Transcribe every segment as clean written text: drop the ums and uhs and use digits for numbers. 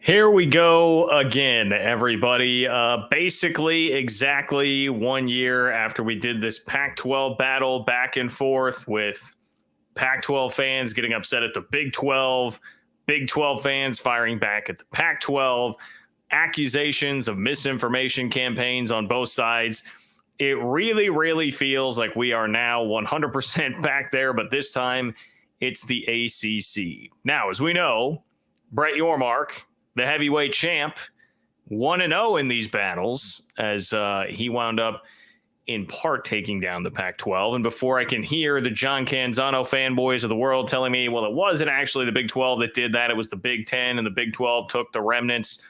Here we go again, everybody. Basically, exactly 1 year after we did this Pac-12 battle back and forth with Pac-12 fans getting upset at the Big 12, Big 12 fans firing back at the Pac-12, accusations of misinformation campaigns on both sides. It really, really feels like we are now 100% back there, but this time it's the ACC. Now, as we know, Brett Yormark, the heavyweight champ, 1-0 in these battles as he wound up in part taking down the Pac-12. And before I can hear the John Canzano fanboys of the world telling me, well, it wasn't actually the Big 12 that did that. It was the Big 10 and the Big 12 took the remnants.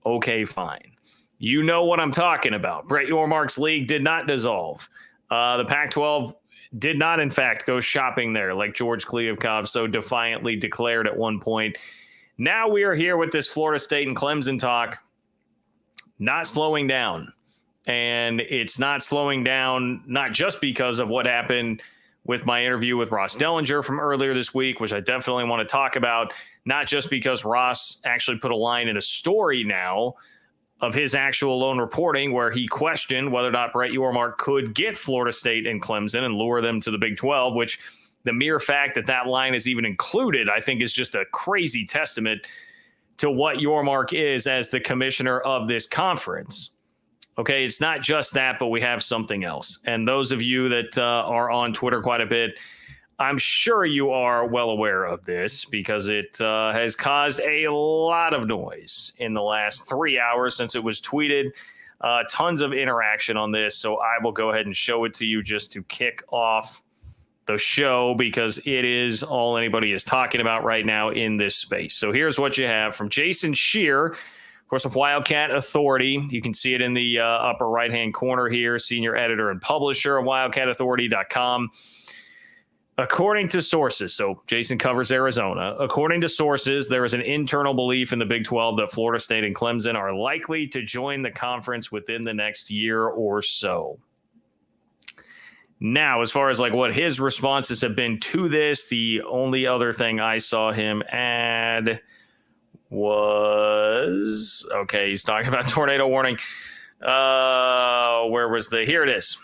Okay, fine. You know what I'm talking about. Brett Yormark's league did not dissolve. The Pac-12 did not, in fact, go shopping there like George Kliavkov so defiantly declared at one point. Now we are here with this Florida State and Clemson talk, not slowing down. And it's not slowing down, not just because of what happened with my interview with Ross Dellinger from earlier this week, which I definitely want to talk about, not just because Ross actually put a line in a story now of his actual own reporting where he questioned whether or not Brett Yormark could get Florida State and Clemson and lure them to the Big 12, which the mere fact that that line is even included, I think, is just a crazy testament to what Yormark is as the commissioner of this conference. Okay, it's not just that, but we have something else. And those of you that are on Twitter quite a bit, I'm sure you are well aware of this because it has caused a lot of noise in the last 3 hours since it was tweeted. Tons of interaction on this, so I will go ahead and show it to you just to kick off the show because it is all anybody is talking about right now in this space. So here's what you have from Jason Scheer, of course, of Wildcat Authority. You can see it in the upper right-hand corner here, senior editor and publisher of wildcatauthority.com. According to sources, so Jason covers Arizona. According to sources, there is an internal belief in the Big 12 that Florida State and Clemson are likely to join the conference within the next year or so. Now, as far as like what his responses have been to this, the only other thing I saw him add was, okay, he's talking about tornado warning. Where was here it is.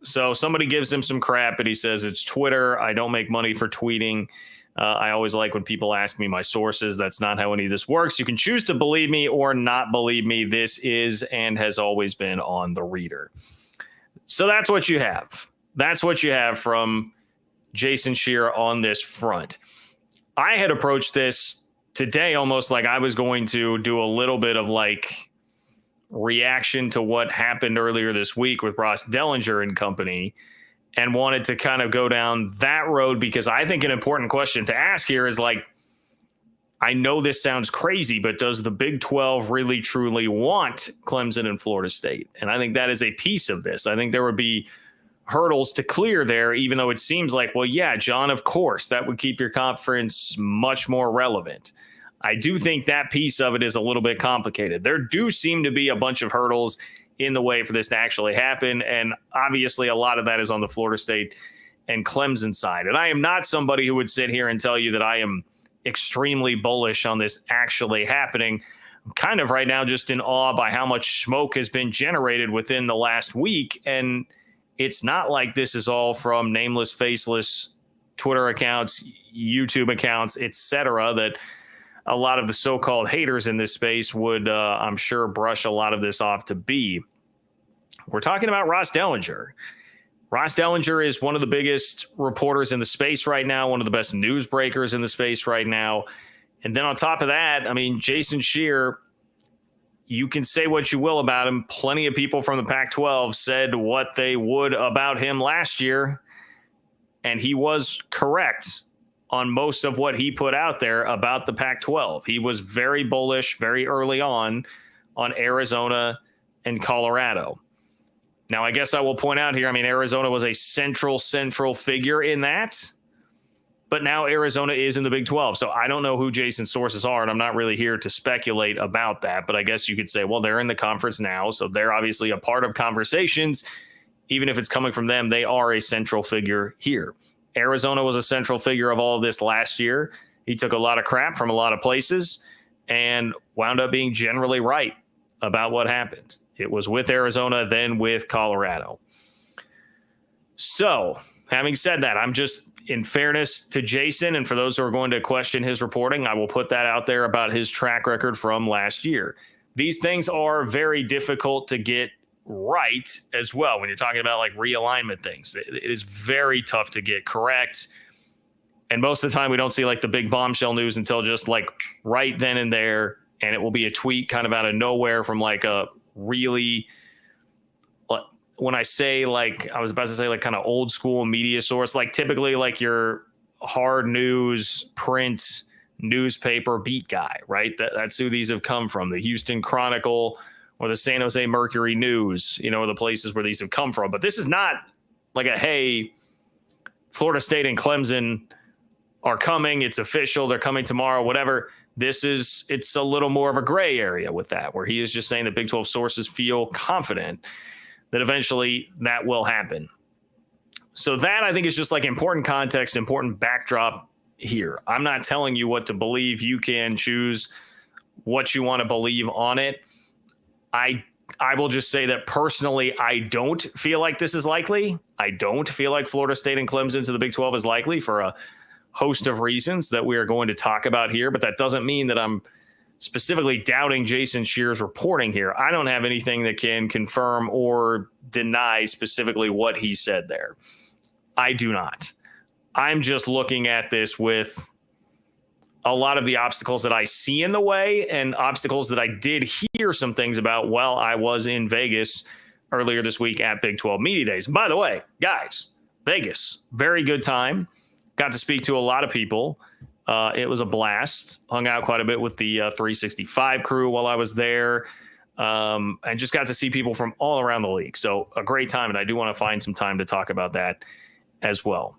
So somebody gives him some crap, but he says it's Twitter. I don't make money for tweeting. I always like when people ask me my sources. That's not how any of this works. You can choose to believe me or not believe me. This is and has always been on the reader. So that's what you have. That's what you have from Jason Scheer on this front. I had approached this today almost like I was going to do a little bit of like reaction to what happened earlier this week with Ross Dellinger and company and wanted to kind of go down that road because I think an important question to ask here is like, I know this sounds crazy, but does the Big 12 really truly want Clemson and Florida State? And I think that is a piece of this. I think there would be hurdles to clear there, even though it seems like, well, yeah, John, of course, that would keep your conference much more relevant. I do think that piece of it is a little bit complicated. There do seem to be a bunch of hurdles in the way for this to actually happen. And obviously a lot of that is on the Florida State and Clemson side. And I am not somebody who would sit here and tell you that I am extremely bullish on this actually happening. I'm kind of right now just in awe by how much smoke has been generated within the last week. And it's not like this is all from nameless, faceless Twitter accounts, YouTube accounts, etc., that a lot of the so-called haters in this space would, I'm sure, brush a lot of this off to be. We're talking about Ross Dellinger. Ross Dellinger is one of the biggest reporters in the space right now, one of the best newsbreakers in the space right now. And then on top of that, I mean, Jason Scheer, you can say what you will about him. Plenty of people from the Pac-12 said what they would about him last year, and he was correct on most of what he put out there about the Pac-12. He was very bullish very early on Arizona and Colorado. Now, I guess I will point out here, I mean, Arizona was a central figure in that, but now Arizona is in the Big 12. So I don't know who Jason's sources are, and I'm not really here to speculate about that, but I guess you could say, well, they're in the conference now, so they're obviously a part of conversations. Even if it's coming from them, they are a central figure here. Arizona was a central figure of all of this last year. He took a lot of crap from a lot of places, and wound up being generally right about what happened. It was with Arizona, then with Colorado. So, having said that, I'm just, in fairness to Jason, and for those who are going to question his reporting, I will put that out there about his track record from last year. These things are very difficult to get right as well when you're talking about like realignment things. It is very tough to get correct. And most of the time we don't see like the big bombshell news until just like right then and there. And it will be a tweet kind of out of nowhere from like a really, when I say like, I was about to say like kind of old school media source, like typically like your hard news, print, newspaper beat guy, right? That's who these have come from. The Houston Chronicle or the San Jose Mercury News, are the places where these have come from. But this is not like a, hey, Florida State and Clemson are coming. It's official. They're coming tomorrow, whatever. It's a little more of a gray area with that, where he is just saying that Big 12 sources feel confident that eventually that will happen. So that, I think, is just like important context, important backdrop here. I'm not telling you what to believe. You can choose what you want to believe on it. I will just say that personally, I don't feel like this is likely. I don't feel like Florida State and Clemson to the Big 12 is likely for a host of reasons that we are going to talk about here. But that doesn't mean that I'm specifically doubting Jason Scheer's reporting here. I don't have anything that can confirm or deny specifically what he said there. I do not. I'm just looking at this with a lot of the obstacles that I see in the way and obstacles that I did hear some things about while I was in Vegas earlier this week at Big 12 Media Days. And by the way, guys, Vegas, very good time. Got to speak to a lot of people. It was a blast. Hung out quite a bit with the 365 crew while I was there, and just got to see people from all around the league. So a great time, and I do want to find some time to talk about that as well.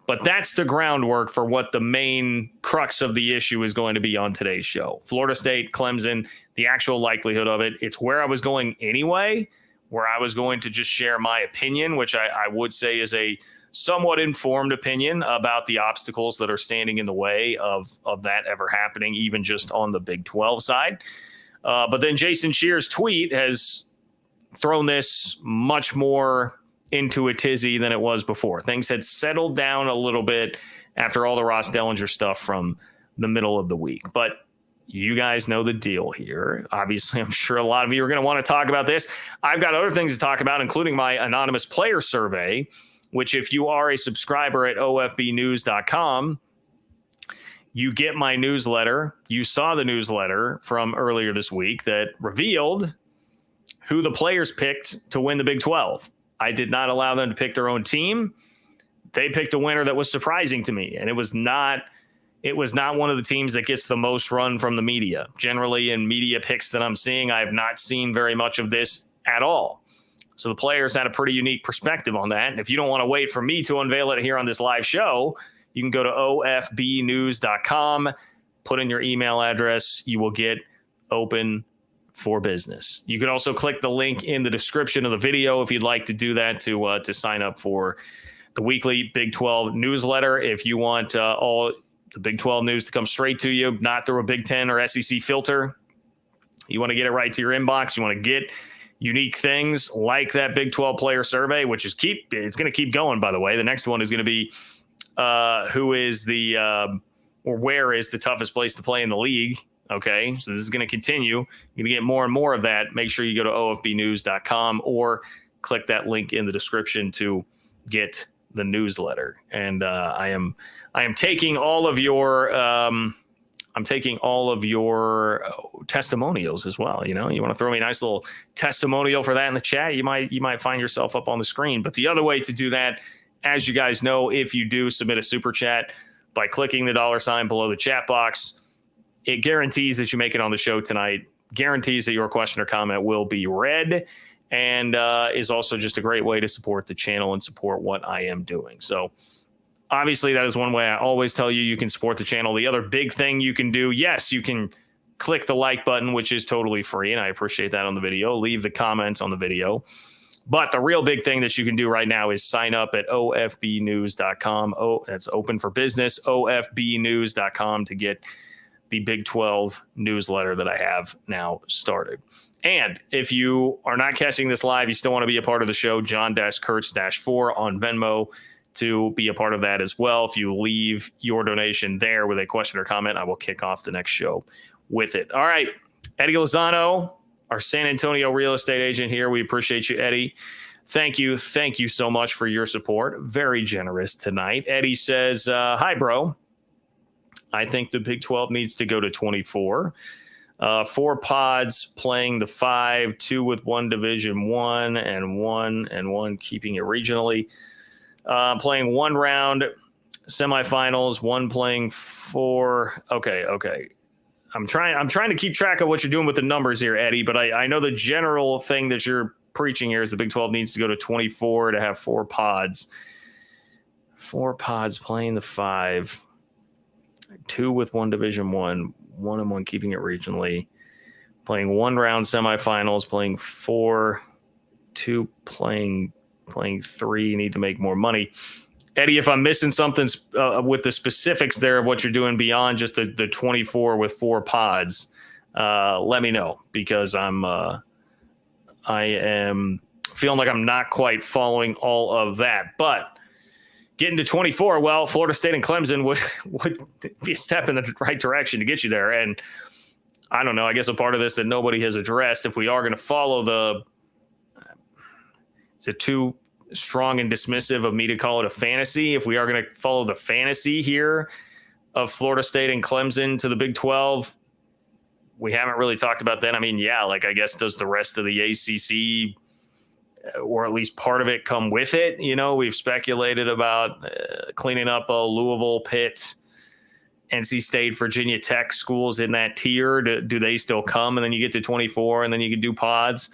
But that's the groundwork for what the main crux of the issue is going to be on today's show. Florida State, Clemson, the actual likelihood of it. It's where I was going anyway, where I was going to just share my opinion, which I would say is a somewhat informed opinion about the obstacles that are standing in the way of that ever happening, even just on the Big 12 side. But then Jason Scheer's tweet has thrown this much more into a tizzy than it was before. Things had settled down a little bit after all the Ross Dellinger stuff from the middle of the week. But you guys know the deal here. Obviously, I'm sure a lot of you are going to want to talk about this. I've got other things to talk about, including my anonymous player survey, which if you are a subscriber at ofbnews.com, you get my newsletter. You saw the newsletter from earlier this week that revealed who the players picked to win the Big 12. I did not allow them to pick their own team. They picked a winner that was surprising to me, and it was not one of the teams that gets the most run from the media. Generally, in media picks that I'm seeing, I have not seen very much of this at all. So the players had a pretty unique perspective on that. And if you don't want to wait for me to unveil it here on this live show, you can go to ofbnews.com, put in your email address. You will get open for business. You can also click the link in the description of the video if you'd like to do that to sign up for the weekly Big 12 newsletter. If you want all the Big 12 news to come straight to you, not through a Big 10 or SEC filter, you want to get it right to your inbox. You want to get unique things like that Big 12 player survey, which is it's going to keep going, by the way. The next one is going to be who is or where is the toughest place to play in the league. Okay, so this is going to continue. You're going to get more and more of that. Make sure you go to ofbnews.com or click that link in the description to get the newsletter. And I am taking all of your testimonials as well. You want to throw me a nice little testimonial for that in the chat. You might find yourself up on the screen. But the other way to do that, as you guys know, if you do submit a super chat by clicking the $ below the chat box, it guarantees that you make it on the show tonight, guarantees that your question or comment will be read, and is also just a great way to support the channel and support what I am doing. So obviously that is one way I always tell you can support the channel. The other big thing you can do, yes, you can click the like button, which is totally free, and I appreciate that on the video. Leave the comments on the video. But the real big thing that you can do right now is sign up at ofbnews.com. That's open for business, ofbnews.com, to get the Big 12 newsletter that I have now started. And if you are not catching this live, you still want to be a part of the show, John-Kurtz-4 on Venmo to be a part of that as well. If you leave your donation there with a question or comment, I will kick off the next show with it. All right, Eddie Lozano, our San Antonio real estate agent here. We appreciate you, Eddie. Thank you. Thank you so much for your support. Very generous tonight. Eddie says, hi, bro. I think the Big 12 needs to go to 24. 4 pods playing the 5, 2 with 1 Division 1 and 1 keeping it regionally. Playing 1 round semifinals, 1 playing 4. Okay. I'm trying to keep track of what you're doing with the numbers here, Eddie, but I know the general thing that you're preaching here is the Big 12 needs to go to 24 to have 4 pods. 4 pods playing the 5, 2 with 1 Division 1, 1 and 1 keeping it regionally, playing 1 round semifinals, playing 4, 2 playing 3. You need to make more money. Eddie, if I'm missing something with the specifics there of what you're doing beyond just the 24 with 4 pods, let me know, because I am feeling like I'm not quite following all of that. But getting to 24, well, Florida State and Clemson would be a step in the right direction to get you there. And I don't know, I guess a part of this that nobody has addressed, if we are going to follow is it too strong and dismissive of me to call it a fantasy? If we are going to follow the fantasy here of Florida State and Clemson to the Big 12, we haven't really talked about that. I mean, yeah, like I guess does the rest of the ACC or at least part of it come with it? You know, we've speculated about cleaning up a Louisville, Pitt, NC State, Virginia Tech schools in that tier. Do they still come? And then you get to 24 and then you can do pods.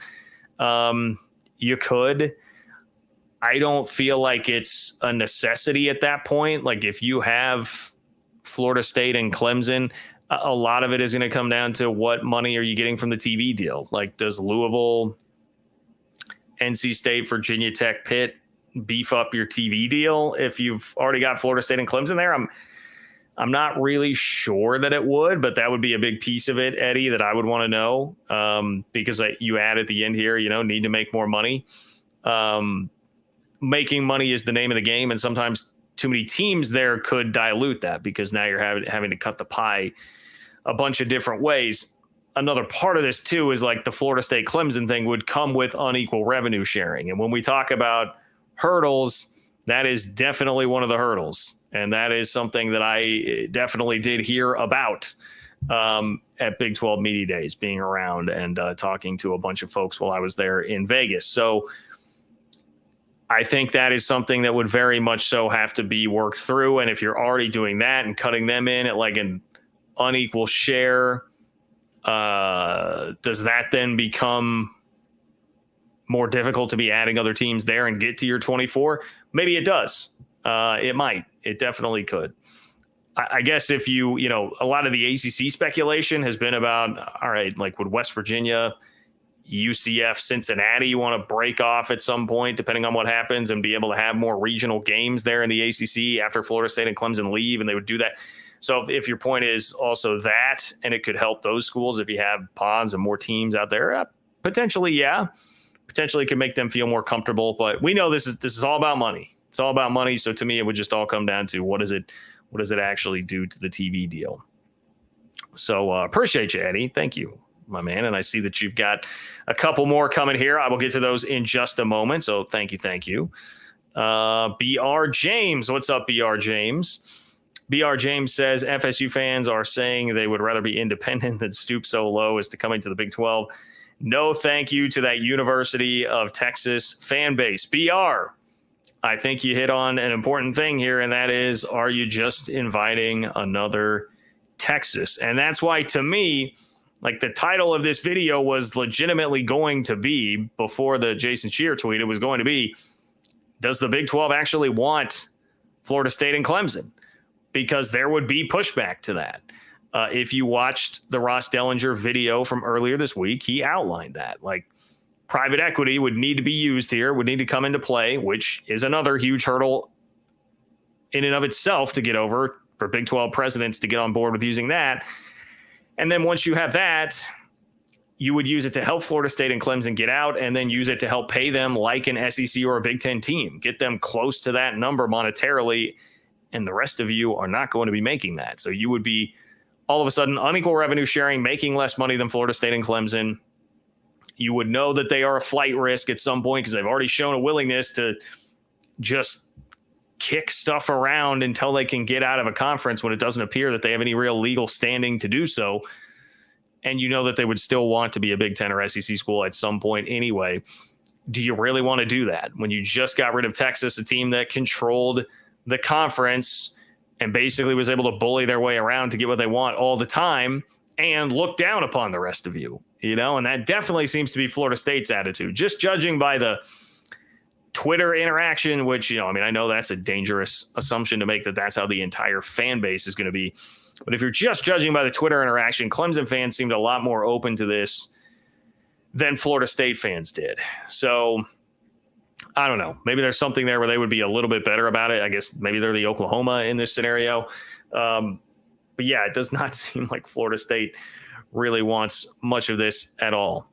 You could. I don't feel like it's a necessity at that point. Like if you have Florida State and Clemson, a lot of it is going to come down to what money are you getting from the TV deal? Like does Louisville, NC State, Virginia Tech, Pitt beef up your TV deal if you've already got Florida State and Clemson there? I'm not really sure that it would, but that would be a big piece of it, Eddie, that I would want to know, because you add at the end here, need to make more money. Making money is the name of the game, and sometimes too many teams there could dilute that because now you're having to cut the pie a bunch of different ways. Another part of this too is like the Florida State Clemson thing would come with unequal revenue sharing. And when we talk about hurdles, that is definitely one of the hurdles. And that is something that I definitely did hear about at Big 12 Media Days, being around and talking to a bunch of folks while I was there in Vegas. So I think that is something that would very much so have to be worked through. And if you're already doing that and cutting them in at like an unequal share, does that then become more difficult to be adding other teams there and get to your 24? Maybe it does. It might. It definitely could. I guess if a lot of the ACC speculation has been about, all right, like would West Virginia, UCF, Cincinnati want to break off at some point, depending on what happens, and be able to have more regional games there in the ACC after Florida State and Clemson leave, and they would do that. So if your point is also that, and it could help those schools if you have pods and more teams out there, potentially, yeah. Potentially could make them feel more comfortable. But we know this is all about money. It's all about money. So to me, it would just all come down to what does it actually do to the TV deal? So appreciate you, Eddie. Thank you, my man. And I see that you've got a couple more coming here. I will get to those in just a moment. So thank you. BR James. What's up, BR James? BR James says FSU fans are saying they would rather be independent than stoop so low as to coming to the Big 12. No thank you to that University of Texas fan base. BR, I think you hit on an important thing here, and that is, are you just inviting another Texas? And that's why, to me, like the title of this video was legitimately going to be, before the Jason Scheer tweet, it was going to be, does the Big 12 actually want Florida State and Clemson? Because there would be pushback to that. If you watched the Ross Dellinger video from earlier this week, he outlined that. Like, private equity would need to be used here, would need to come into play, which is another huge hurdle in and of itself to get over for Big 12 presidents to get on board with using that. And then once you have that, you would use it to help Florida State and Clemson get out, and then use it to help pay them like an SEC or a Big Ten team, get them close to that number monetarily, and the rest of you are not going to be making that. So you would be all of a sudden unequal revenue sharing, making less money than Florida State and Clemson. You would know that they are a flight risk at some point because they've already shown a willingness to just kick stuff around until they can get out of a conference when it doesn't appear that they have any real legal standing to do so. And you know that they would still want to be a Big Ten or SEC school at some point anyway. Do you really want to do that when you just got rid of Texas, a team that controlled the conference and basically was able to bully their way around to get what they want all the time and look down upon the rest of you, you know? And that definitely seems to be Florida State's attitude, just judging by the Twitter interaction, which, you know, I mean, I know that's a dangerous assumption to make that that's how the entire fan base is going to be. But if you're just judging by the Twitter interaction, Clemson fans seemed a lot more open to this than Florida State fans did. So I don't know. Maybe there's something there where they would be a little bit better about it. I guess maybe they're the Oklahoma in this scenario. But yeah, it does not seem like Florida State really wants much of this at all.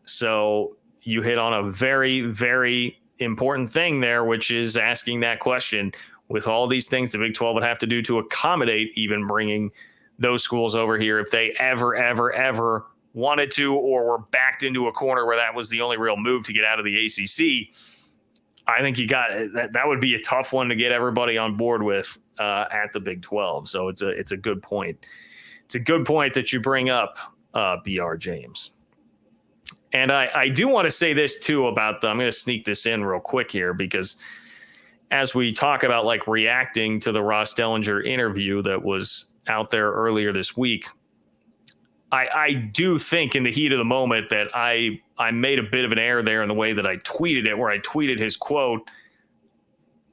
So you hit on a very, very important thing there, which is asking that question. With all these things the Big 12 would have to do to accommodate even bringing those schools over here if they ever wanted to, or were backed into a corner where that was the only real move to get out of the ACC. I think you got that would be a tough one to get everybody on board with at the Big 12. So it's a good point. It's a good point that you bring up, BR James. And I do want to say this too about I'm going to sneak this in real quick here, because as we talk about like reacting to the Ross Dellinger interview that was out there earlier this week, I do think in the heat of the moment that I made a bit of an error there in the way that I tweeted it, where I tweeted his quote,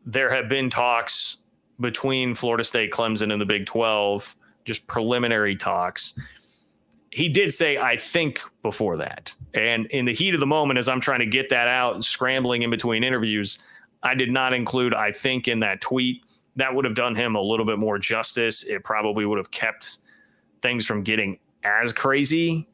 "There have been talks between Florida State, Clemson, and the Big 12, just preliminary talks." He did say, "I think," before that. And in the heat of the moment, as I'm trying to get that out and scrambling in between interviews, I did not include "I think" in that tweet. That would have done him a little bit more justice. It probably would have kept things from getting as crazy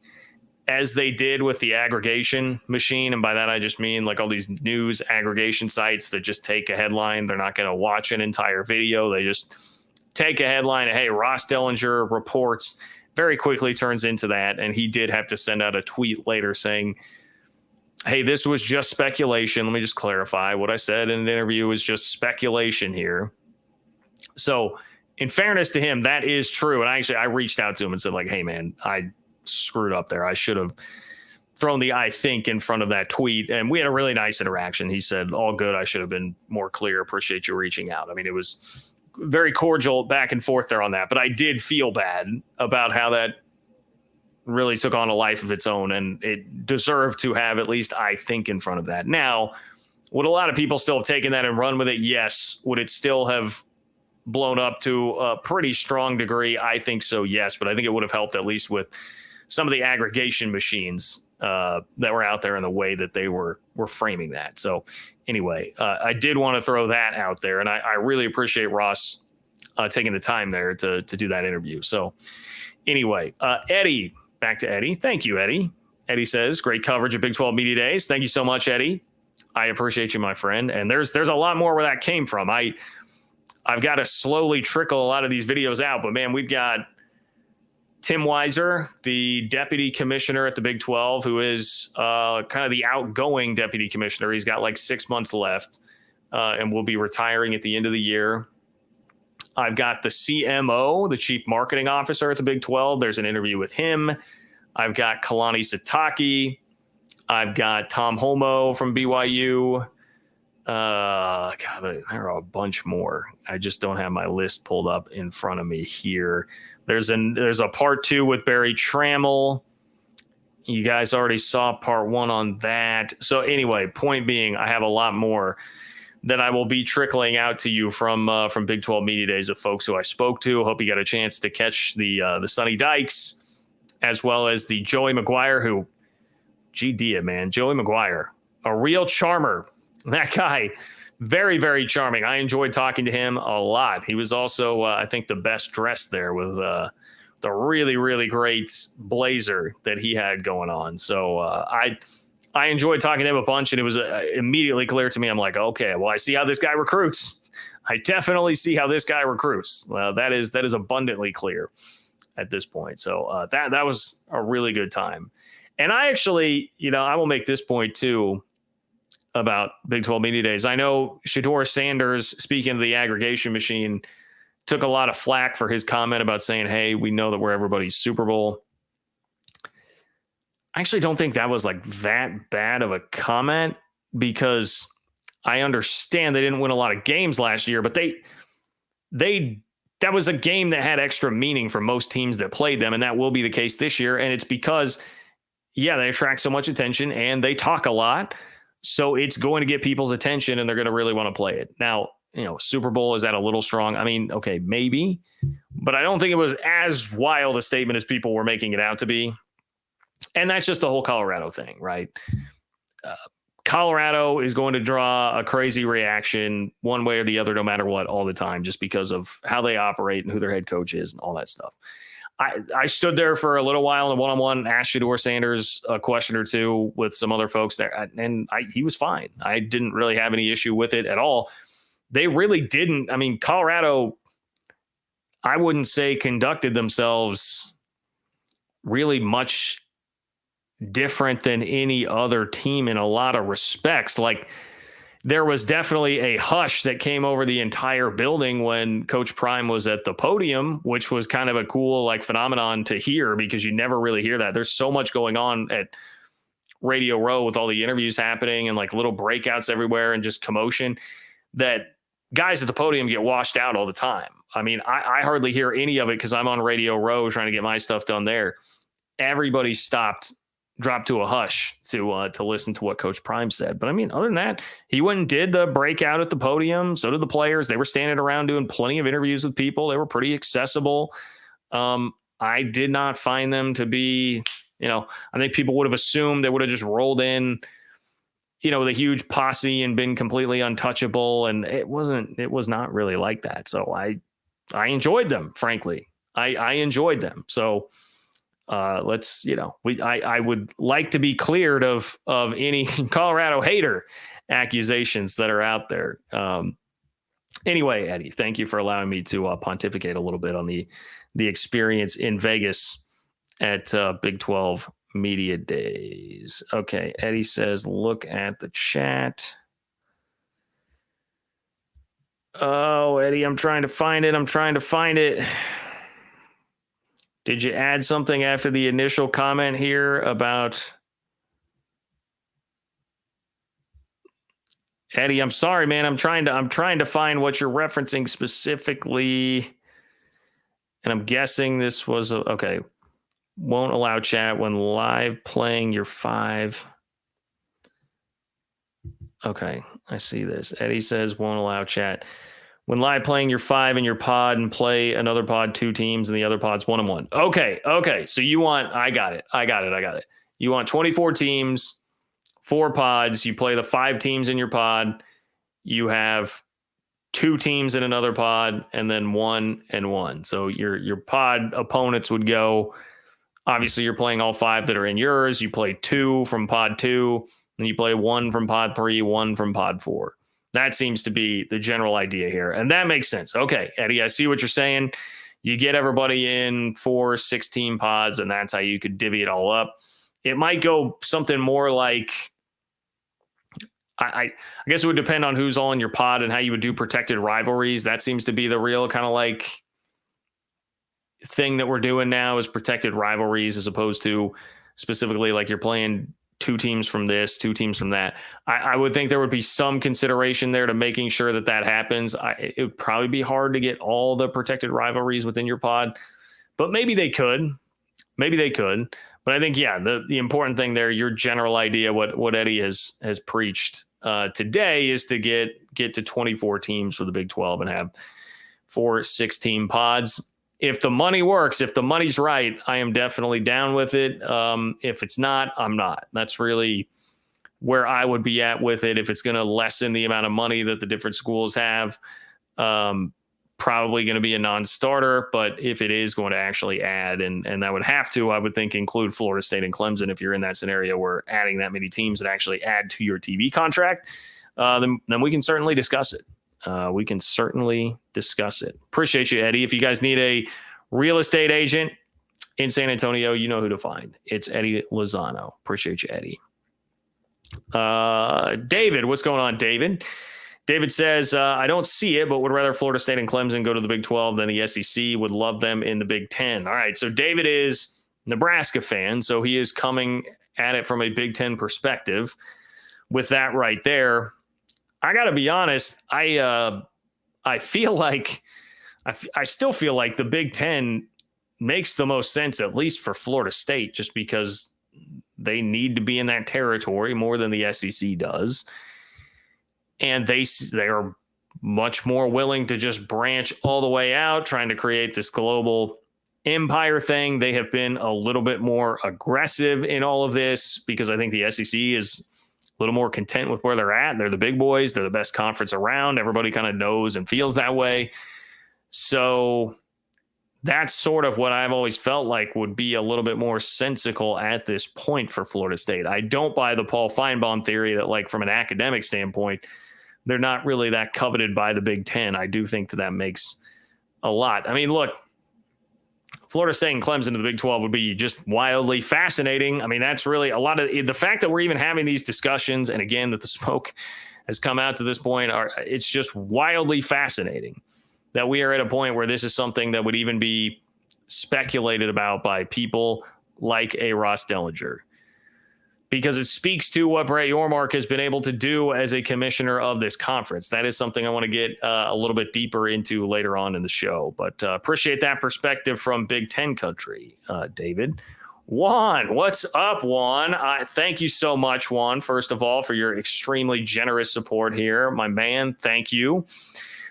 as they did with the aggregation machine. And by that, I just mean like all these news aggregation sites that just take a headline. They're not going to watch an entire video. They just take a headline. Hey, Ross Dellinger reports, very quickly turns into that. And he did have to send out a tweet later saying, "Hey, this was just speculation. Let me just clarify. What I said in the interview was just speculation here." So in fairness to him, that is true. And I reached out to him and said, like, "Hey, man, I screwed up there. I should have thrown the 'I think' in front of that tweet." And we had a really nice interaction. He said, "All good. I should have been more clear. Appreciate you reaching out." I mean, it was very cordial back and forth there on that. But I did feel bad about how that really took on a life of its own, and it deserved to have at least "I think" in front of that. Now, would a lot of people still have taken that and run with it? Yes. Would it still have blown up to a pretty strong degree? I think so, yes. But I think it would have helped at least with some of the aggregation machines that were out there in the way that they were framing that. So anyway, I did want to throw that out there, and I really appreciate Ross taking the time there to do that interview. So anyway, Eddie, back to Eddie. Thank you, Eddie. Eddie says, "Great coverage of Big 12 Media Days." Thank you so much, Eddie. I appreciate you, my friend. And there's a lot more where that came from. I've got to slowly trickle a lot of these videos out, but man, we've got Tim Weiser, the deputy commissioner at the Big 12, who is kind of the outgoing deputy commissioner. He's got like 6 months left and will be retiring at the end of the year. I've got the CMO, the chief marketing officer at the Big 12. There's an interview with him. I've got Kalani Sitake. I've got Tom Holmoe from BYU. God, there are a bunch more. I just don't have my list pulled up in front of me here. There's a part 2 with Barry Trammell. You guys already saw part 1 on that. So anyway, point being, I have a lot more that I will be trickling out to you from Big 12 Media Days of folks who I spoke to. Hope you got a chance to catch the Sonny Dykes, as well as the Joey McGuire, who, GD it, man, Joey McGuire, a real charmer. That guy, very, very charming. I enjoyed talking to him a lot. He was also, I think, the best dressed there with the really, really great blazer that he had going on. So I enjoyed talking to him a bunch, and it was immediately clear to me. I'm like, okay, well, I see how this guy recruits. I definitely see how this guy recruits. That is abundantly clear at this point. So that was a really good time. And I actually, I will make this point too about Big 12 Media Days. I know Shedeur Sanders, speaking of the aggregation machine, took a lot of flack for his comment about saying, hey, we know that we're everybody's Super Bowl. I actually don't think that was like that bad of a comment, because I understand they didn't win a lot of games last year, but that was a game that had extra meaning for most teams that played them, and that will be the case this year. And it's because, they attract so much attention and they talk a lot, so it's going to get people's attention and they're going to really want to play it. Now, Super Bowl, is that a little strong? I mean, okay, maybe, but I don't think it was as wild a statement as people were making it out to be. And that's just the whole Colorado thing, right? Colorado is going to draw a crazy reaction one way or the other, no matter what, all the time, just because of how they operate and who their head coach is and all that stuff. I stood there for a little while in a one-on-one, asked Shedeur Sanders a question or two with some other folks there, and he was fine. I didn't really have any issue with it at all. They really didn't. I mean, Colorado, I wouldn't say conducted themselves really much different than any other team in a lot of respects. Like, there was definitely a hush that came over the entire building when Coach Prime was at the podium, which was kind of a cool phenomenon to hear, because you never really hear that. There's so much going on at Radio Row with all the interviews happening and little breakouts everywhere and just commotion, that guys at the podium get washed out all the time. I mean, I hardly hear any of it because I'm on Radio Row trying to get my stuff done there. Everybody dropped to a hush to listen to what Coach Prime said. But I mean, other than that, he went and did the breakout at the podium. So did the players. They were standing around doing plenty of interviews with people. They were pretty accessible. I did not find them to be, I think people would have assumed they would have just rolled in, with a huge posse and been completely untouchable. And it was not really like that. So I enjoyed them, frankly. I enjoyed them. So let's, I would like to be cleared of any Colorado hater accusations that are out there. Anyway, Eddie, thank you for allowing me to pontificate a little bit on the experience in Vegas at Big 12 Media Days. Okay, Eddie says, look at the chat. Oh, Eddie, I'm trying to find it. Did you add something after the initial comment here about Eddie? I'm sorry, man. I'm trying to find what you're referencing specifically. And I'm guessing this was okay. Won't allow chat when live playing your 5. Okay, I see this. Eddie says won't allow chat when live playing your 5 in your pod and play another pod 2 teams and the other pod's 1-on-1. Okay. So you want, I got it. You want 24 teams, 4 pods. You play the 5 teams in your pod. You have 2 teams in another pod and then 1 and 1. So your pod opponents would go, obviously you're playing all 5 that are in yours. You play 2 from pod 2, and you play 1 from pod 3, 1 from pod 4. That seems to be the general idea here. And that makes sense. Okay, Eddie, I see what you're saying. You get everybody in 4 16 pods, and that's how you could divvy it all up. It might go something more like, I guess it would depend on who's all in your pod and how you would do protected rivalries. That seems to be the real kind of thing that we're doing now, is protected rivalries, as opposed to specifically you're playing 2 teams from this, 2 teams from that. I would think there would be some consideration there to making sure that happens. It would probably be hard to get all the protected rivalries within your pod, but maybe they could. But I think, the important thing there, your general idea, what Eddie has preached today, is to get to 24 teams for the Big 12 and have 4 16 pods. If the money works, if the money's right, I am definitely down with it. If it's not, I'm not. That's really where I would be at with it. If it's going to lessen the amount of money that the different schools have, probably going to be a non-starter, but if it is going to actually add, and that would have to, I would think, include Florida State and Clemson if you're in that scenario where adding that many teams that actually add to your TV contract, then we can certainly discuss it. Appreciate you, Eddie. If you guys need a real estate agent in San Antonio, you know who to find. It's Eddie Lozano. Appreciate you, Eddie. David, what's going on, David? David says, I don't see it, but would rather Florida State and Clemson go to the Big 12 than the SEC. Would love them in the Big 10. All right, so David is Nebraska fan, so he is coming at it from a Big 10 perspective. With that right there, I got to be honest, I feel like I still feel like the Big 10 makes the most sense, at least for Florida State, just because they need to be in that territory more than the SEC does. And they are much more willing to just branch all the way out, trying to create this global empire thing. They have been a little bit more aggressive in all of this because I think the SEC is a little more content with where they're at. They're the big boys. They're the best conference around. Everybody kind of knows and feels that way. So that's sort of what I've always felt like would be a little bit more sensical at this point for Florida State. I don't buy the Paul Feinbaum theory that, like, from an academic standpoint, they're not really that coveted by the Big Ten. I do think that makes a lot. I mean, look, Florida State and Clemson to the Big 12 would be just wildly fascinating. I mean, that's really a lot of the fact that we're even having these discussions. And again, that the smoke has come out to this point, it's just wildly fascinating that we are at a point where this is something that would even be speculated about by people like a Ross Dellinger, because it speaks to what Brett Yormark has been able to do as a commissioner of this conference. That is something I want to get a little bit deeper into later on in the show, but appreciate that perspective from Big Ten country, David. Juan, what's up, Juan? Thank you so much, Juan, first of all, for your extremely generous support here. My man, thank you.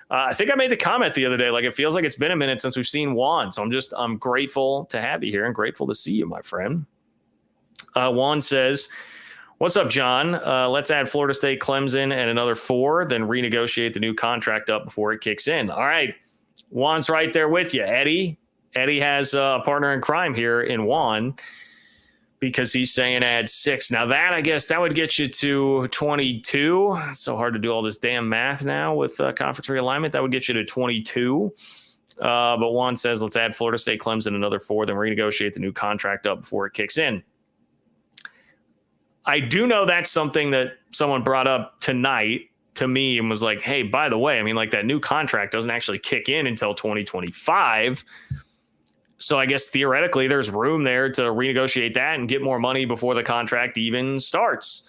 I think I made the comment the other day, like, it feels like it's been a minute since we've seen Juan. So I'm grateful to have you here and grateful to see you, my friend. Juan says, what's up, John? Let's add Florida State, Clemson, and another 4, then renegotiate the new contract up before it kicks in. All right. Juan's right there with you. Eddie has a partner in crime here in Juan, because he's saying add 6. Now that, I guess that would get you to 22. It's so hard to do all this damn math now with conference realignment. That would get you to 22. But Juan says, let's add Florida State, Clemson, another 4, then renegotiate the new contract up before it kicks in. I do know that's something that someone brought up tonight to me and was like, hey, by the way, I mean, like, that new contract doesn't actually kick in until 2025. So I guess theoretically there's room there to renegotiate that and get more money before the contract even starts.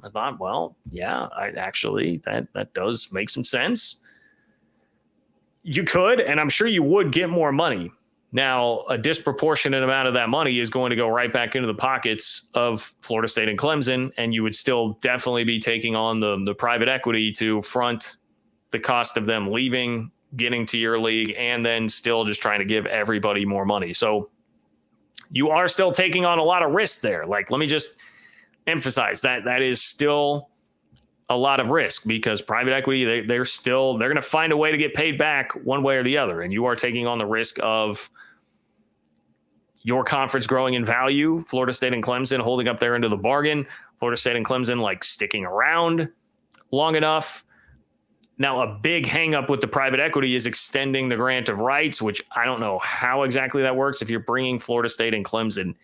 I thought, well, yeah, that does make some sense. You could, and I'm sure you would get more money. Now, a disproportionate amount of that money is going to go right back into the pockets of Florida State and Clemson, and you would still definitely be taking on the private equity to front the cost of them leaving, getting to your league, and then still just trying to give everybody more money. So you are still taking on a lot of risk there. Like, let me just emphasize that is still a lot of risk, because private equity, they're going to find a way to get paid back one way or the other. And you are taking on the risk of your conference growing in value, Florida State and Clemson holding up their end of the bargain, Florida State and Clemson, like, sticking around long enough. Now, a big hang up with the private equity is extending the grant of rights, which I don't know how exactly that works. If you're bringing Florida State and Clemson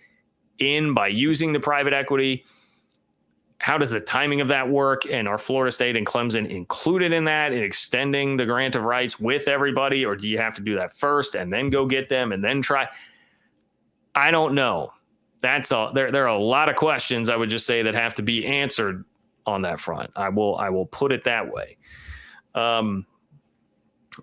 in by using the private equity, how does the timing of that work? And are Florida State and Clemson included in that, in extending the grant of rights with everybody? Or do you have to do that first and then go get them and then try? I don't know. That's all. There are a lot of questions, I would just say, that have to be answered on that front. I will put it that way.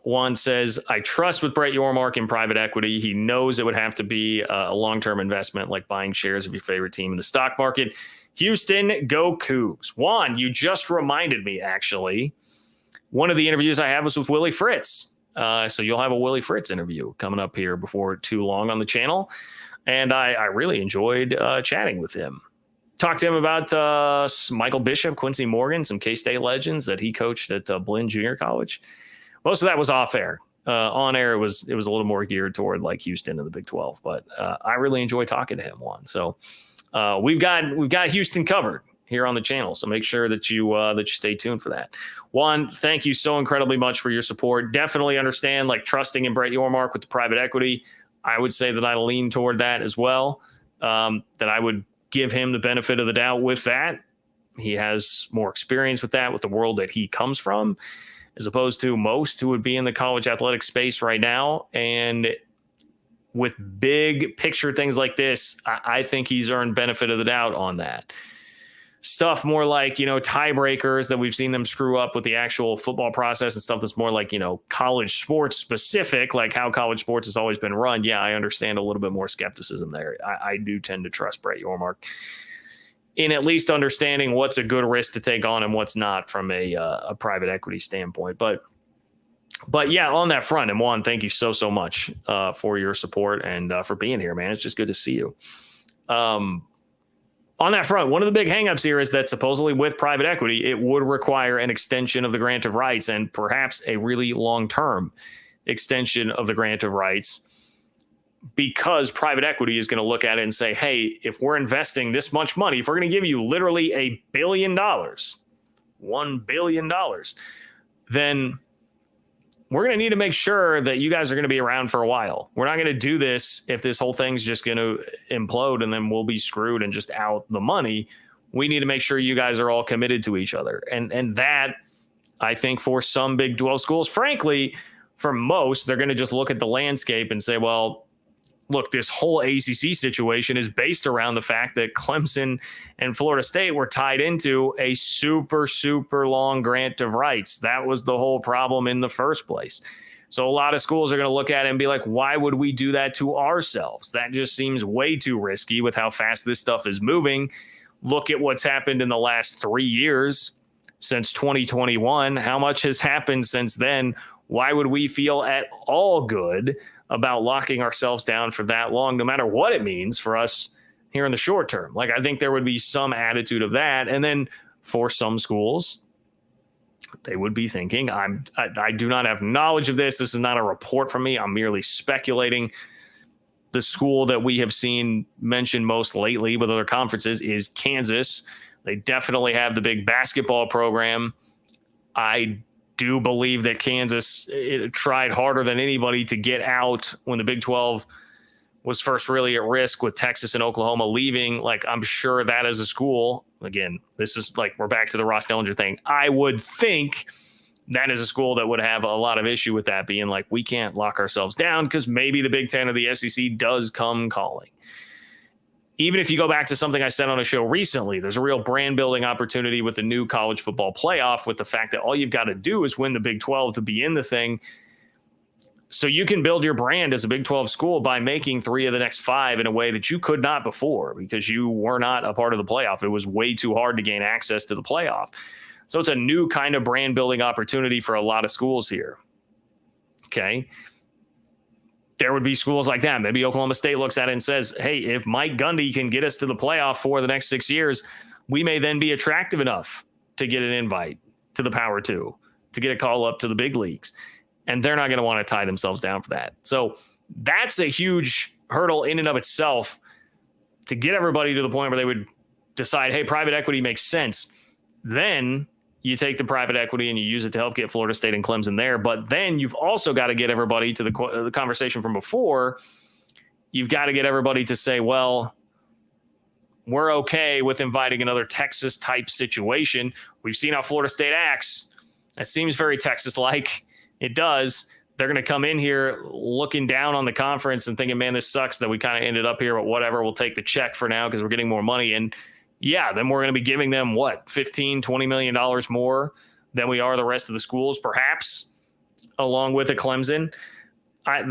Juan says, I trust with Brett Yormark in private equity. He knows it would have to be a long-term investment, like buying shares of your favorite team in the stock market. Houston, go Cougs. Juan, you just reminded me, actually. One of the interviews I have was with Willie Fritz. So you'll have a Willie Fritz interview coming up here before too long on the channel. And I really enjoyed chatting with him. Talked to him about Michael Bishop, Quincy Morgan, some K-State legends that he coached at Blinn Junior College. Most of that was off air. On air, it was a little more geared toward like Houston and the Big 12, but I really enjoy talking to him, Juan. So we've got Houston covered here on the channel, so make sure that you stay tuned for that. Juan, thank you so incredibly much for your support. Definitely understand like trusting in Brett Yormark with the private equity. I would say that I lean toward that as well. That I would give him the benefit of the doubt with that. He has more experience with that, with the world that he comes from, as opposed to most who would be in the college athletic space right now. And with big picture things like this, I think he's earned benefit of the doubt on that. Stuff more like, tiebreakers that we've seen them screw up with the actual football process and stuff that's more like, college sports specific, like how college sports has always been run. Yeah, I understand a little bit more skepticism there. I do tend to trust Brett Yormark in at least understanding what's a good risk to take on and what's not from a private equity standpoint. But yeah, on that front, and Juan, thank you so much for your support and for being here, man. It's just good to see you. On that front, one of the big hangups here is that supposedly with private equity, it would require an extension of the grant of rights and perhaps a really long-term extension of the grant of rights, because private equity is going to look at it and say, hey, if we're investing this much money, if we're going to give you literally $1 billion, $1 billion, then we're going to need to make sure that you guys are going to be around for a while. We're not going to do this if this whole thing's just going to implode and then we'll be screwed and just out the money. We need to make sure you guys are all committed to each other. And that, I think, for some Big 12 schools, frankly, for most, they're going to just look at the landscape and say, well, look, this whole ACC situation is based around the fact that Clemson and Florida State were tied into a super, super long grant of rights. That was the whole problem in the first place. So a lot of schools are going to look at it and be like, why would we do that to ourselves? That just seems way too risky with how fast this stuff is moving. Look at what's happened in the last 3 years since 2021. How much has happened since then? Why would we feel at all good about locking ourselves down for that long, no matter what it means for us here in the short term? Like, I think there would be some attitude of that. And then for some schools, they would be thinking, I do not have knowledge of this. This is not a report from me. I'm merely speculating. The school that we have seen mentioned most lately with other conferences is Kansas. They definitely have the big basketball program. I do believe that Kansas tried harder than anybody to get out when the Big 12 was first really at risk with Texas and Oklahoma leaving. Like, I'm sure that as a school, again, this is like, we're back to the Ross Dellinger thing. I would think that is a school that would have a lot of issue with that, being like, we can't lock ourselves down because maybe the Big Ten or the SEC does come calling. Even if you go back to something I said on a show recently, there's a real brand building opportunity with the new college football playoff, with the fact that all you've got to do is win the Big 12 to be in the thing. So you can build your brand as a Big 12 school by making 3 of the next 5 in a way that you could not before, because you were not a part of the playoff. It was way too hard to gain access to the playoff. So it's a new kind of brand building opportunity for a lot of schools here. Okay. There would be schools like that. Maybe Oklahoma State looks at it and says, hey, if Mike Gundy can get us to the playoff for the next 6 years, we may then be attractive enough to get an invite to the Power 2, to get a call up to the big leagues. And they're not going to want to tie themselves down for that. So that's a huge hurdle in and of itself to get everybody to the point where they would decide, hey, private equity makes sense. Then you take the private equity and you use it to help get Florida State and Clemson there. But then you've also got to get everybody to the conversation from before. You've got to get everybody to say, well, we're okay with inviting another Texas type situation. We've seen how Florida State acts. That seems very Texas-like. It does. They're going to come in here looking down on the conference and thinking, man, this sucks that we kind of ended up here, but whatever, we'll take the check for now because we're getting more money. And yeah, then we're going to be giving them what, $15-20 million more than we are the rest of the schools, perhaps, along with a Clemson. I'm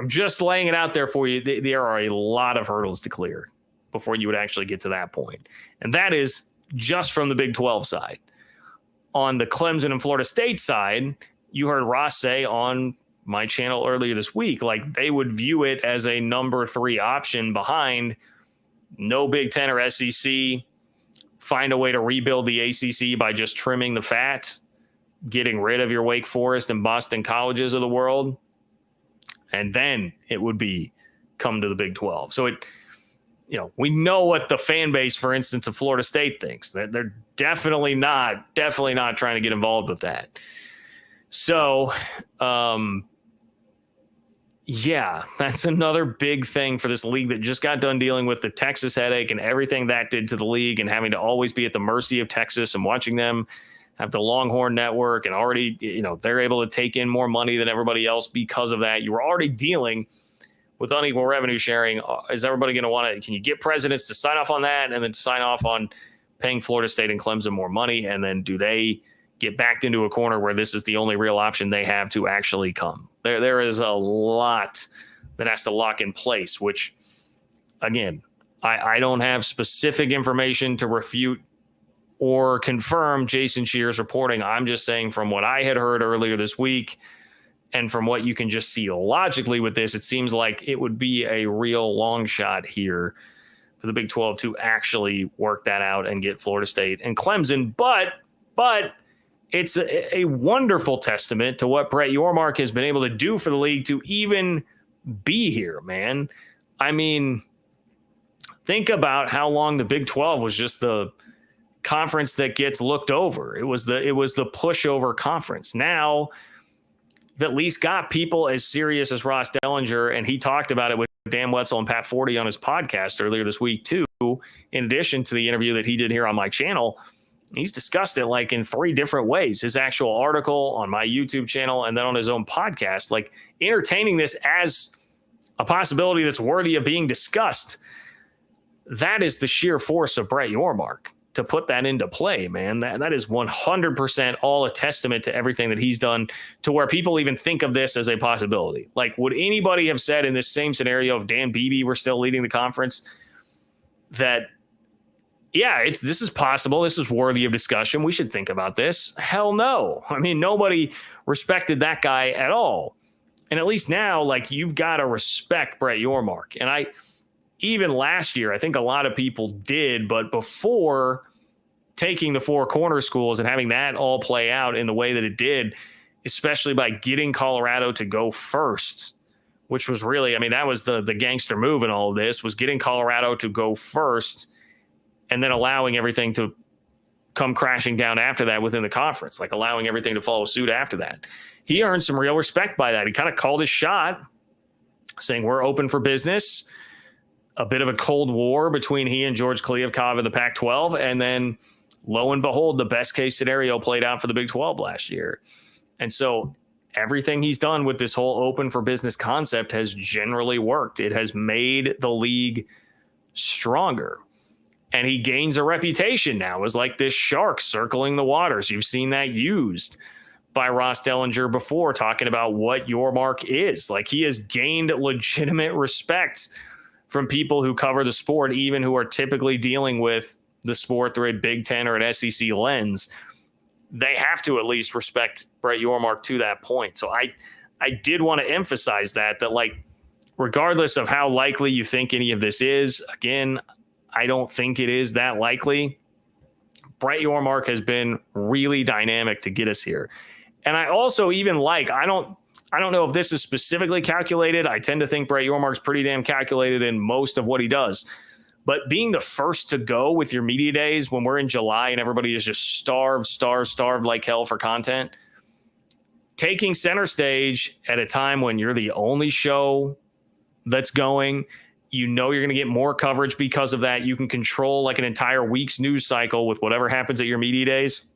just laying it out there for you. There are a lot of hurdles to clear before you would actually get to that point. And that is just from the Big 12 side. On the Clemson and Florida State side, you heard Ross say on my channel earlier this week, like they would view it as a number 3 option behind no Big Ten or SEC, find a way to rebuild the ACC by just trimming the fat, getting rid of your Wake Forest and Boston colleges of the world. And then it would be come to the Big 12. So we know what the fan base, for instance, of Florida State thinks. They're definitely not trying to get involved with that. So, yeah, that's another big thing for this league that just got done dealing with the Texas headache and everything that did to the league, and having to always be at the mercy of Texas and watching them have the Longhorn Network, and already, they're able to take in more money than everybody else because of that. You were already dealing with unequal revenue sharing. Is everybody going to want to, can you get presidents to sign off on that and then sign off on paying Florida State and Clemson more money? And then do they get backed into a corner where this is the only real option they have to actually come? There is a lot that has to lock in place, which, again, I don't have specific information to refute or confirm Jason Scheer's reporting. I'm just saying from what I had heard earlier this week, and from what you can just see logically with this, it seems like it would be a real long shot here for the Big 12 to actually work that out and get Florida State and Clemson. But it's a wonderful testament to what Brett Yormark has been able to do for the league to even be here, man. I mean, think about how long the Big 12 was just the conference that gets looked over. It was the pushover conference. Now, at least got people as serious as Ross Dellinger, and he talked about it with Dan Wetzel and Pat Forty on his podcast earlier this week too, in addition to the interview that he did here on my channel. He's discussed it like in 3 different ways. His actual article on my YouTube channel and then on his own podcast, like entertaining this as a possibility that's worthy of being discussed. That is the sheer force of Brett Yormark to put that into play, man. That is 100% all a testament to everything that he's done, to where people even think of this as a possibility. Like, would anybody have said in this same scenario, if Dan Beebe were still leading the conference, that, yeah, this is possible, this is worthy of discussion, we should think about this? Hell no. I mean, nobody respected that guy at all. And at least now, like, you've got to respect Brett Yormark. And even last year, I think a lot of people did, but before taking the 4 corner schools and having that all play out in the way that it did, especially by getting Colorado to go first, which was really, I mean, that was the gangster move in all of this, was getting Colorado to go first and then allowing everything to come crashing down after that within the conference, like allowing everything to follow suit after that. He earned some real respect by that. He kind of called his shot, saying we're open for business. A bit of a cold war between he and George Kliavkov in the Pac-12, and then lo and behold, the best case scenario played out for the Big 12 last year. And so everything he's done with this whole open for business concept has generally worked. It has made the league stronger. And he gains a reputation now as like this shark circling the waters. You've seen that used by Ross Dellinger before, talking about what Yormark is. Like, he has gained legitimate respect from people who cover the sport, even who are typically dealing with the sport through a Big Ten or an SEC lens. They have to at least respect Brett Yormark to that point. So I did want to emphasize that like, regardless of how likely you think any of this is, again, I don't think it is that likely. Brett Yormark has been really dynamic to get us here. And I also even I don't know if this is specifically calculated. I tend to think Brett Yormark's pretty damn calculated in most of what he does. But being the first to go with your media days when we're in July and everybody is just starved like hell for content, taking center stage at a time when you're the only show that's going, you're going to get more coverage because of that. You can control like an entire week's news cycle with whatever happens at your media days.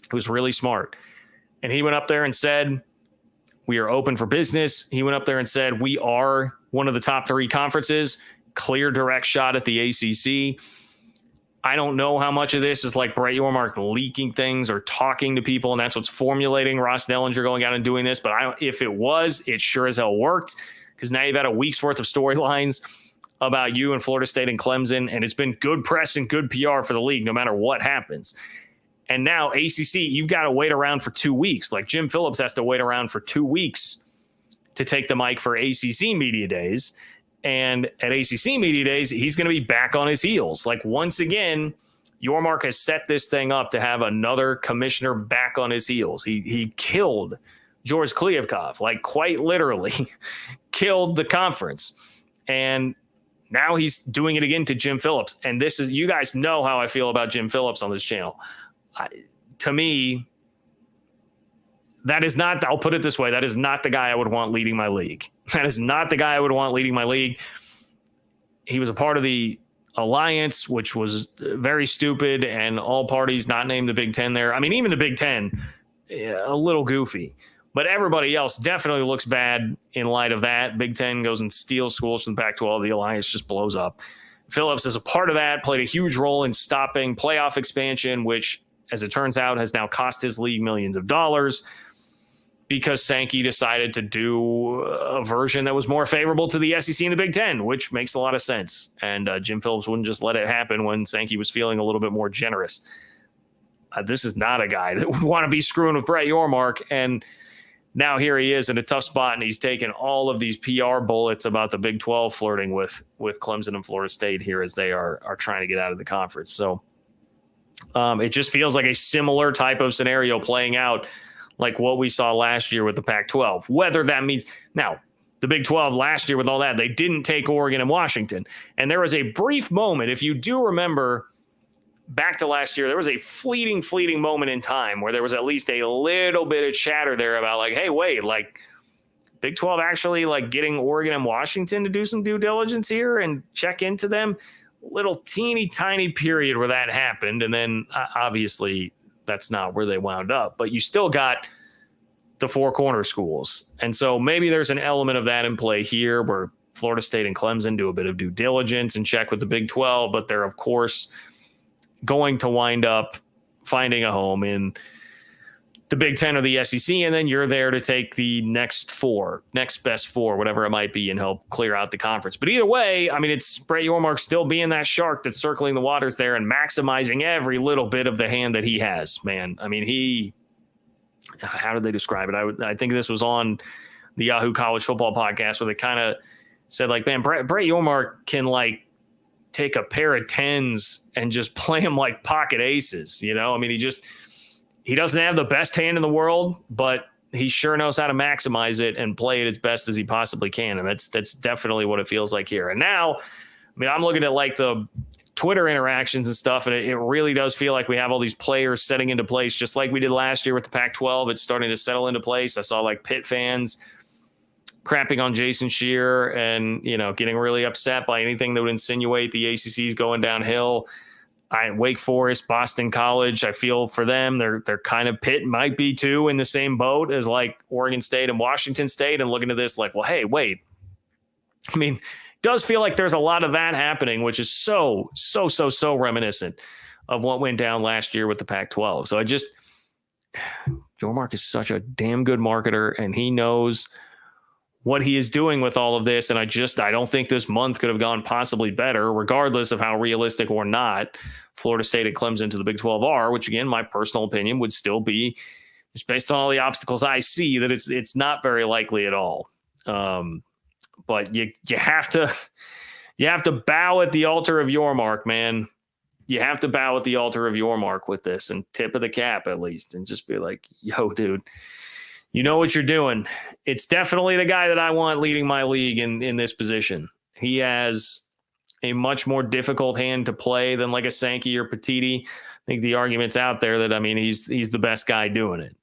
It was really smart. And he went up there and said, we are open for business. He went up there and said, we are one of the top 3 conferences, clear direct shot at the ACC. I don't know how much of this is like Brett Yormark leaking things or talking to people, and that's what's formulating Ross Dellinger going out and doing this. But if it was, it sure as hell worked, because now you've had a week's worth of storylines about you and Florida State and Clemson, and it's been good press and good PR for the league no matter what happens. And now ACC, you've got to wait around for 2 weeks. Like, Jim Phillips has to wait around for 2 weeks to take the mic for ACC Media Days. And at ACC Media Days, he's going to be back on his heels. Like, once again, Yormark has set this thing up to have another commissioner back on his heels. He killed George Kliavkov, like quite literally killed the conference. And now he's doing it again to Jim Phillips. And this is, you guys know how I feel about Jim Phillips on this channel. To me, that is not, I'll put it this way, that is not the guy I would want leading my league. That is not the guy I would want leading my league. He was a part of the alliance, which was very stupid, and all parties not named the Big Ten there. I mean, even the Big Ten, a little goofy. But everybody else definitely looks bad in light of that. Big Ten goes and steals schools from the Pac-12. The alliance just blows up. Phillips, as a part of that, played a huge role in stopping playoff expansion, which, as it turns out, has now cost his league millions of dollars because Sankey decided to do a version that was more favorable to the SEC and the Big Ten, which makes a lot of sense. And Jim Phillips wouldn't just let it happen when Sankey was feeling a little bit more generous. This is not a guy that would want to be screwing with Brett Yormark. And now here he is in a tough spot, and he's taken all of these PR bullets about the Big 12 flirting with Clemson and Florida State here as they are trying to get out of the conference. So it just feels like a similar type of scenario playing out like what we saw last year with the Pac-12. Whether that means now the Big 12 last year with all that, they didn't take Oregon and Washington. And there was a brief moment, if you do remember back to last year, there was a fleeting moment in time where there was at least a little bit of chatter there about like, hey, wait, like Big 12 actually like getting Oregon and Washington to do some due diligence here and check into them. Little teeny tiny period where that happened. And then obviously that's not where they wound up, but you still got the four corner schools. And so maybe there's an element of that in play here where Florida State and Clemson do a bit of due diligence and check with the Big 12, but they're of course going to wind up finding a home in the Big Ten or the SEC. And then you're there to take the next best four, whatever it might be, and help clear out the conference. But either way, I mean, it's Brett Yormark still being that shark that's circling the waters there and maximizing every little bit of the hand that he has, man. I mean, how did they describe it? I think this was on the Yahoo College Football podcast where they kind of said like, man, Brett Yormark can like take a pair of 10s and just play them like pocket aces. You know, I mean, he doesn't have the best hand in the world, but he sure knows how to maximize it and play it as best as he possibly can. And that's definitely what it feels like here. And now, I mean, I'm looking at like the Twitter interactions and stuff, and it really does feel like we have all these players setting into place, just like we did last year with the Pac-12. It's starting to settle into place. I saw like Pitt fans crapping on Jason Scheer and, you know, getting really upset by anything that would insinuate the ACC is going downhill. Wake Forest, Boston College, I feel for them. They're kind of, Pitt might be too in the same boat as like Oregon State and Washington State, and looking at this like, well, hey, wait. I mean, it does feel like there's a lot of that happening, which is so reminiscent of what went down last year with the Pac-12. So Yormark is such a damn good marketer, and he knows what he is doing with all of this. And I don't think this month could have gone possibly better, regardless of how realistic or not Florida State and Clemson to the Big 12 are, which again, my personal opinion would still be, just based on all the obstacles I see, that it's not very likely at all. But you have to bow at the altar of Yormark, man. You have to bow at the altar of Yormark with this, and tip of the cap at least, and just be like, yo, dude, you know what you're doing. It's definitely the guy that I want leading my league in this position. He has a much more difficult hand to play than like a Sankey or Petiti. I think the argument's out there that, I mean, he's the best guy doing it.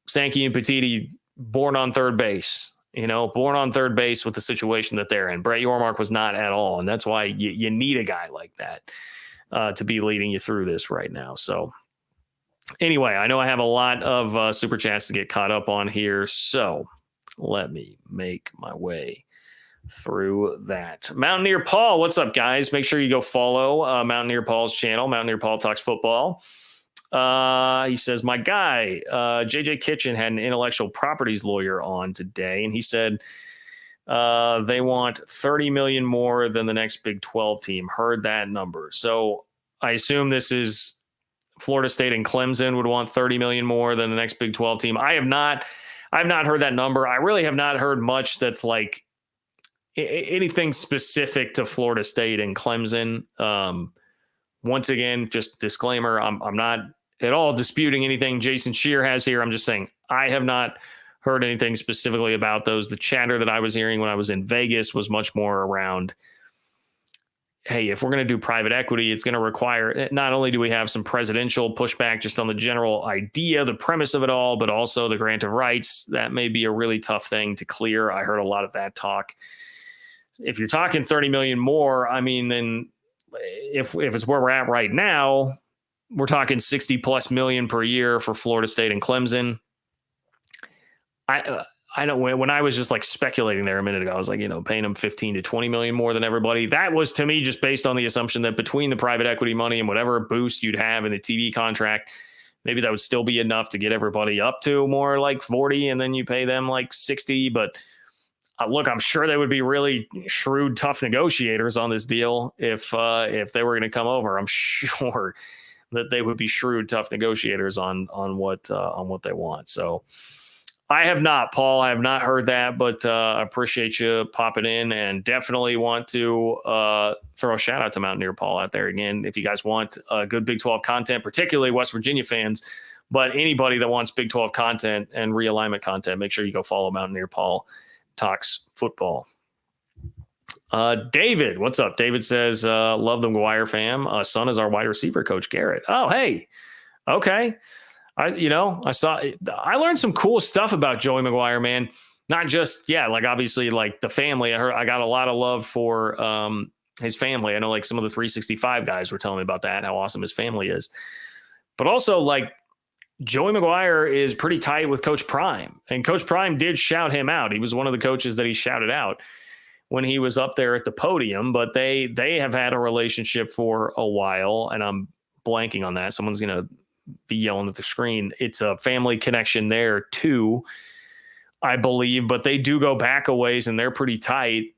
Sankey and Petiti born on third base with the situation that they're in. Brett Yormark was not at all. And that's why you need a guy like that to be leading you through this right now. So anyway, I know I have a lot of super chats to get caught up on here, so let me make my way through that. Mountaineer Paul, what's up, guys? Make sure you go follow Mountaineer Paul's channel, Mountaineer Paul Talks Football. He says, my guy, JJ Kitchen, had an intellectual properties lawyer on today, and he said they want $30 million more than the next Big 12 team. Heard that number. So I assume this is Florida State and Clemson would want $30 million more than the next Big 12 team. I've not heard that number. I really have not heard much that's like anything specific to Florida State and Clemson. once again, just disclaimer, I'm not at all disputing anything Jason Scheer has here. I'm just saying I have not heard anything specifically about those. The chatter that I was hearing when I was in Vegas was much more around, hey, if we're going to do private equity, it's going to require, not only do we have some presidential pushback just on the general idea, the premise of it all, but also the grant of rights. That may be a really tough thing to clear. I heard a lot of that talk. If you're talking 30 million more, I mean, then if it's where we're at right now, we're talking 60 plus million per year for Florida State and Clemson. I don't, when I was just like speculating there a minute ago, I was like, paying them 15 to 20 million more than everybody. That was to me just based on the assumption that between the private equity money and whatever boost you'd have in the TV contract, maybe that would still be enough to get everybody up to more like 40, and then you pay them like 60. But look, I'm sure they would be really shrewd, tough negotiators on this deal if they were going to come over. I'm sure that they would be shrewd, tough negotiators on what they want. So I have not, Paul. I have not heard that, but I appreciate you popping in, and definitely want to throw a shout out to Mountaineer Paul out there again. If you guys want good Big 12 content, particularly West Virginia fans, but anybody that wants Big 12 content and realignment content, make sure you go follow Mountaineer Paul Talks Football. David, what's up? David says, love the McGuire fam. Son is our wide receiver coach, Garrett. Oh, hey. Okay. I learned some cool stuff about Joey McGuire, man. Not just, like obviously like the family. I got a lot of love for his family. I know like some of the 365 guys were telling me about that, how awesome his family is. But also like Joey McGuire is pretty tight with Coach Prime, and Coach Prime did shout him out. He was one of the coaches that he shouted out when he was up there at the podium, but they have had a relationship for a while, and I'm blanking on that. Someone's going to be yelling at the screen. It's a family connection there too, I believe, but they do go back a ways and they're pretty tight,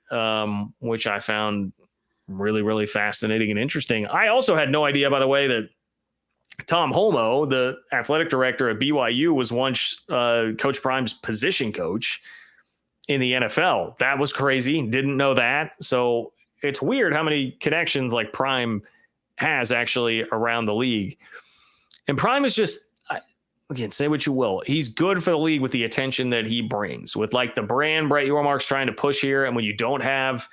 which I found really, really fascinating and interesting. I also had no idea, by the way, that Tom Holmoe, the athletic director at BYU, was once Coach Prime's position coach in the NFL. That was crazy. Didn't know that. So it's weird how many connections like Prime has actually around the league. And Prime is just, again, say what you will, he's good for the league with the attention that he brings, with like the brand Brett Yormark's trying to push here. And when you don't have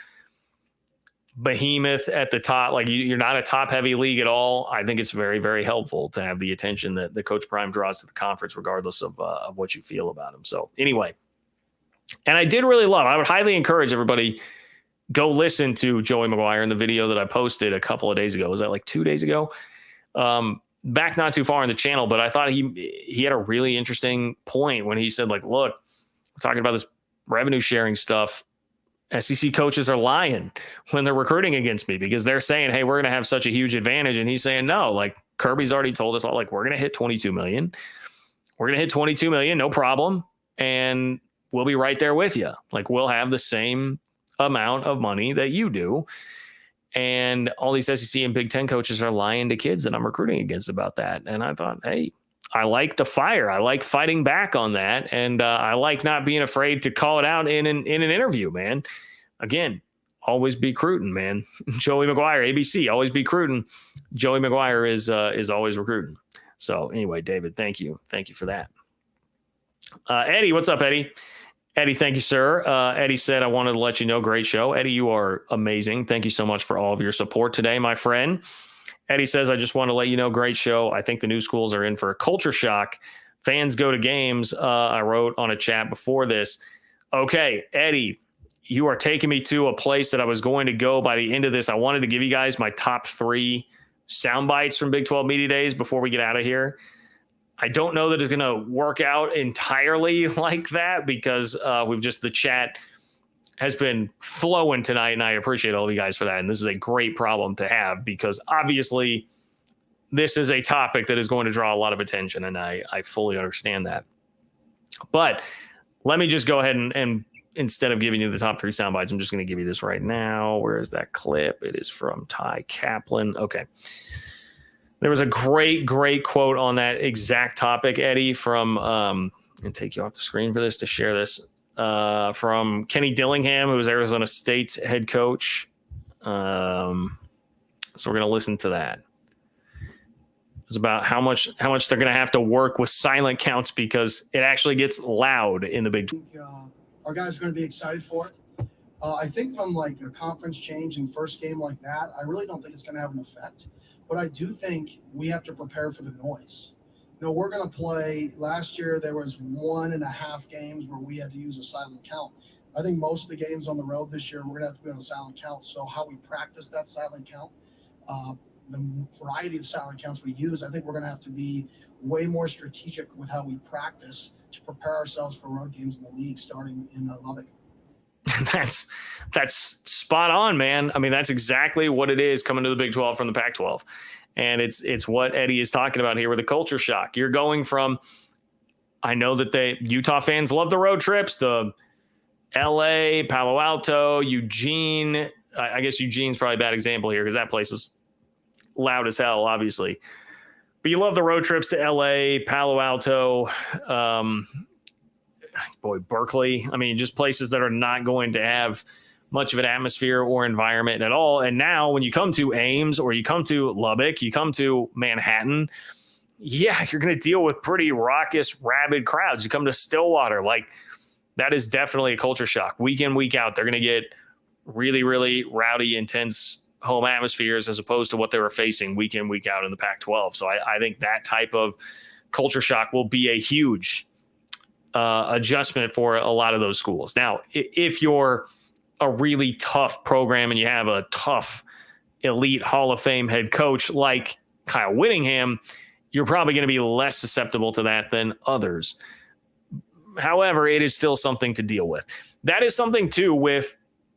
behemoth at the top, like you're not a top heavy league at all, I think it's very, very helpful to have the attention that the Coach Prime draws to the conference, regardless of what you feel about him. So anyway, and I did really love, I would highly encourage everybody, go listen to Joey McGuire in the video that I posted a couple of days ago. Was that like 2 days ago? Back not too far in the channel, but I thought he had a really interesting point when he said, like, look, we're talking about this revenue sharing stuff. SEC coaches are lying when they're recruiting against me because they're saying, hey, we're going to have such a huge advantage. And he's saying, no, like Kirby's already told us all, like, we're going to hit 22 million. We're going to hit 22 million, no problem. And we'll be right there with you. Like, we'll have the same amount of money that you do. And all these SEC and Big Ten coaches are lying to kids that I'm recruiting against about that. And I thought, hey, I like the fire. I like fighting back on that. And I like not being afraid to call it out in an interview, man. Again, always be recruiting, man. Joey McGuire, ABC, always be recruiting. Joey McGuire is always recruiting. So anyway, David, thank you. Thank you for that. Eddie, what's up, Eddie? Eddie, thank you, sir. Eddie said, I wanted to let you know, great show. Eddie, you are amazing. Thank you so much for all of your support today, my friend. Eddie says, I just want to let you know, great show. I think the new schools are in for a culture shock. Fans go to games. I wrote on a chat before this. Okay, Eddie, you are taking me to a place that I was going to go by the end of this. I wanted to give you guys my top 3 sound bites from Big 12 Media Days before we get out of here. I don't know that it's going to work out entirely like that because the chat has been flowing tonight, and I appreciate all of you guys for that. And this is a great problem to have because obviously this is a topic that is going to draw a lot of attention, and I fully understand that. But let me just go ahead and instead of giving you the top 3 sound bites, I'm just going to give you this right now. Where is that clip? It is from Ty Kaplan. Okay. There was a great quote on that exact topic, Eddie, from, and take you off the screen for this to share this, from Kenny Dillingham, who was Arizona State's head coach. So we're going to listen to that. It's about how much they're going to have to work with silent counts because it actually gets loud in the Big 12. Our guys are going to be excited for it. I think from like a conference change in first game like that, I really don't think it's going to have an effect. But I do think we have to prepare for the noise. We're going to play. Last year, there was 1.5 games where we had to use a silent count. I think most of the games on the road this year, we're going to have to be on a silent count. So how we practice that silent count, the variety of silent counts we use, I think we're going to have to be way more strategic with how we practice to prepare ourselves for road games in the league starting in Lubbock. That's spot on, man. I mean, that's exactly what it is coming to the Big 12 from the Pac-12. And it's what Eddie is talking about here with the culture shock. You're going from, I know that Utah fans love the road trips to LA, Palo Alto, Eugene. I guess Eugene's probably a bad example here because that place is loud as hell, obviously. But you love the road trips to LA, Palo Alto, Berkeley. I mean, just places that are not going to have much of an atmosphere or environment at all. And now when you come to Ames or you come to Lubbock, you come to Manhattan, yeah, you're going to deal with pretty raucous, rabid crowds. You come to Stillwater, like that is definitely a culture shock. Week in, week out, they're going to get really, really rowdy, intense home atmospheres as opposed to what they were facing week in, week out in the Pac-12. So I think that type of culture shock will be a huge adjustment for a lot of those schools. Now, if you're a really tough program and you have a tough elite Hall of Fame head coach like Kyle Whittingham, you're probably going to be less susceptible to that than others. However, it is still something to deal with. That is something too with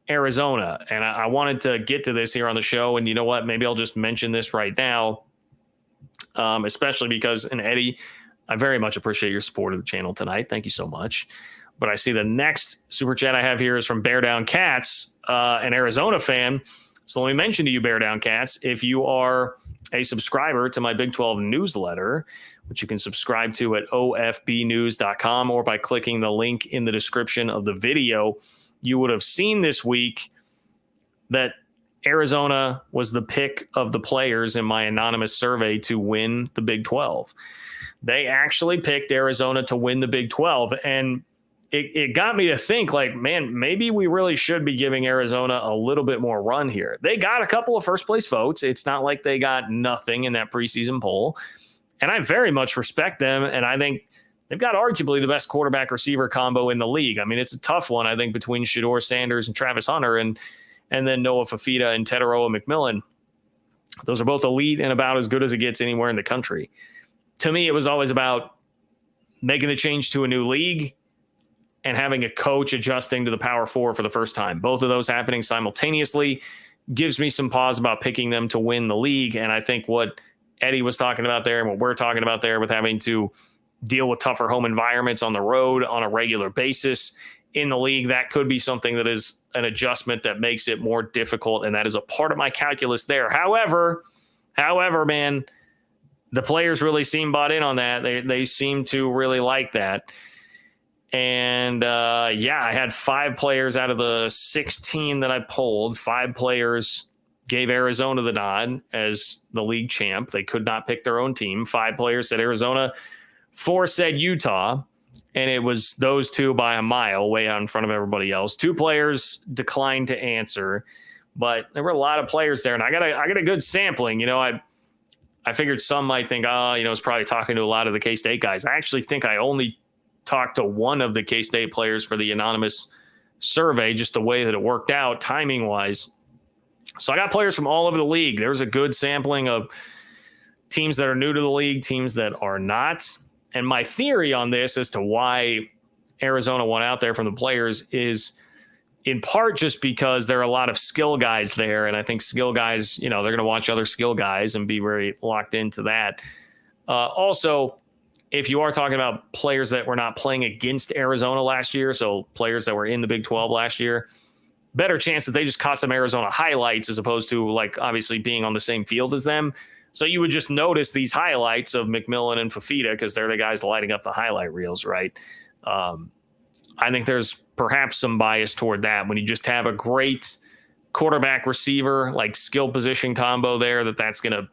Arizona. And I wanted to get to this here on the show. And you know what? Maybe I'll just mention this right now, especially because, and Eddie, I very much appreciate your support of the channel tonight. Thank you so much. But I see the next super chat I have here is from Bear Down Cats, an Arizona fan. So let me mention to you, Bear Down Cats, if you are a subscriber to my Big 12 newsletter, which you can subscribe to at ofbnews.com or by clicking the link in the description of the video, you would have seen this week that Arizona was the pick of the players in my anonymous survey to win the Big 12. They actually picked Arizona to win the Big 12. And it got me to think, like, man, maybe we really should be giving Arizona a little bit more run here. They got a couple of first place votes. It's not like they got nothing in that preseason poll. And I very much respect them. And I think they've got arguably the best quarterback receiver combo in the league. I mean, it's a tough one, I think, between Shedeur Sanders and Travis Hunter and then Noah Fafita and Teteroa McMillan. Those are both elite and about as good as it gets anywhere in the country. To me, it was always about making the change to a new league and having a coach adjusting to the Power Four for the first time. Both of those happening simultaneously gives me some pause about picking them to win the league. And I think what Eddie was talking about there and what we're talking about there with having to deal with tougher home environments on the road on a regular basis in the league, that could be something that is an adjustment that makes it more difficult. And that is a part of my calculus there. However, man, the players really seem bought in on that. They seem to really like that. And I had 5 players out of the 16 that I polled. 5 players gave Arizona the nod as the league champ. They could not pick their own team. 5 players said Arizona. 4 said Utah. And it was those 2 by a mile, way out in front of everybody else. 2 players declined to answer. But there were a lot of players there. And I got a good sampling. I figured some might think, it's probably talking to a lot of the K-State guys. I actually think I only talked to one of the K-State players for the anonymous survey, just the way that it worked out timing wise. So I got players from all over the league. There's a good sampling of teams that are new to the league, teams that are not. And my theory on this as to why Arizona won out there from the players is in part just because there are a lot of skill guys there. And I think skill guys, they're going to watch other skill guys and be very locked into that. Also, if you are talking about players that were not playing against Arizona last year, so players that were in the Big 12 last year, better chance that they just caught some Arizona highlights as opposed to, like, obviously being on the same field as them. So you would just notice these highlights of McMillan and Fafita because they're the guys lighting up the highlight reels, right? I think there's perhaps some bias toward that when you just have a great quarterback receiver, like skill position combo there, that's going to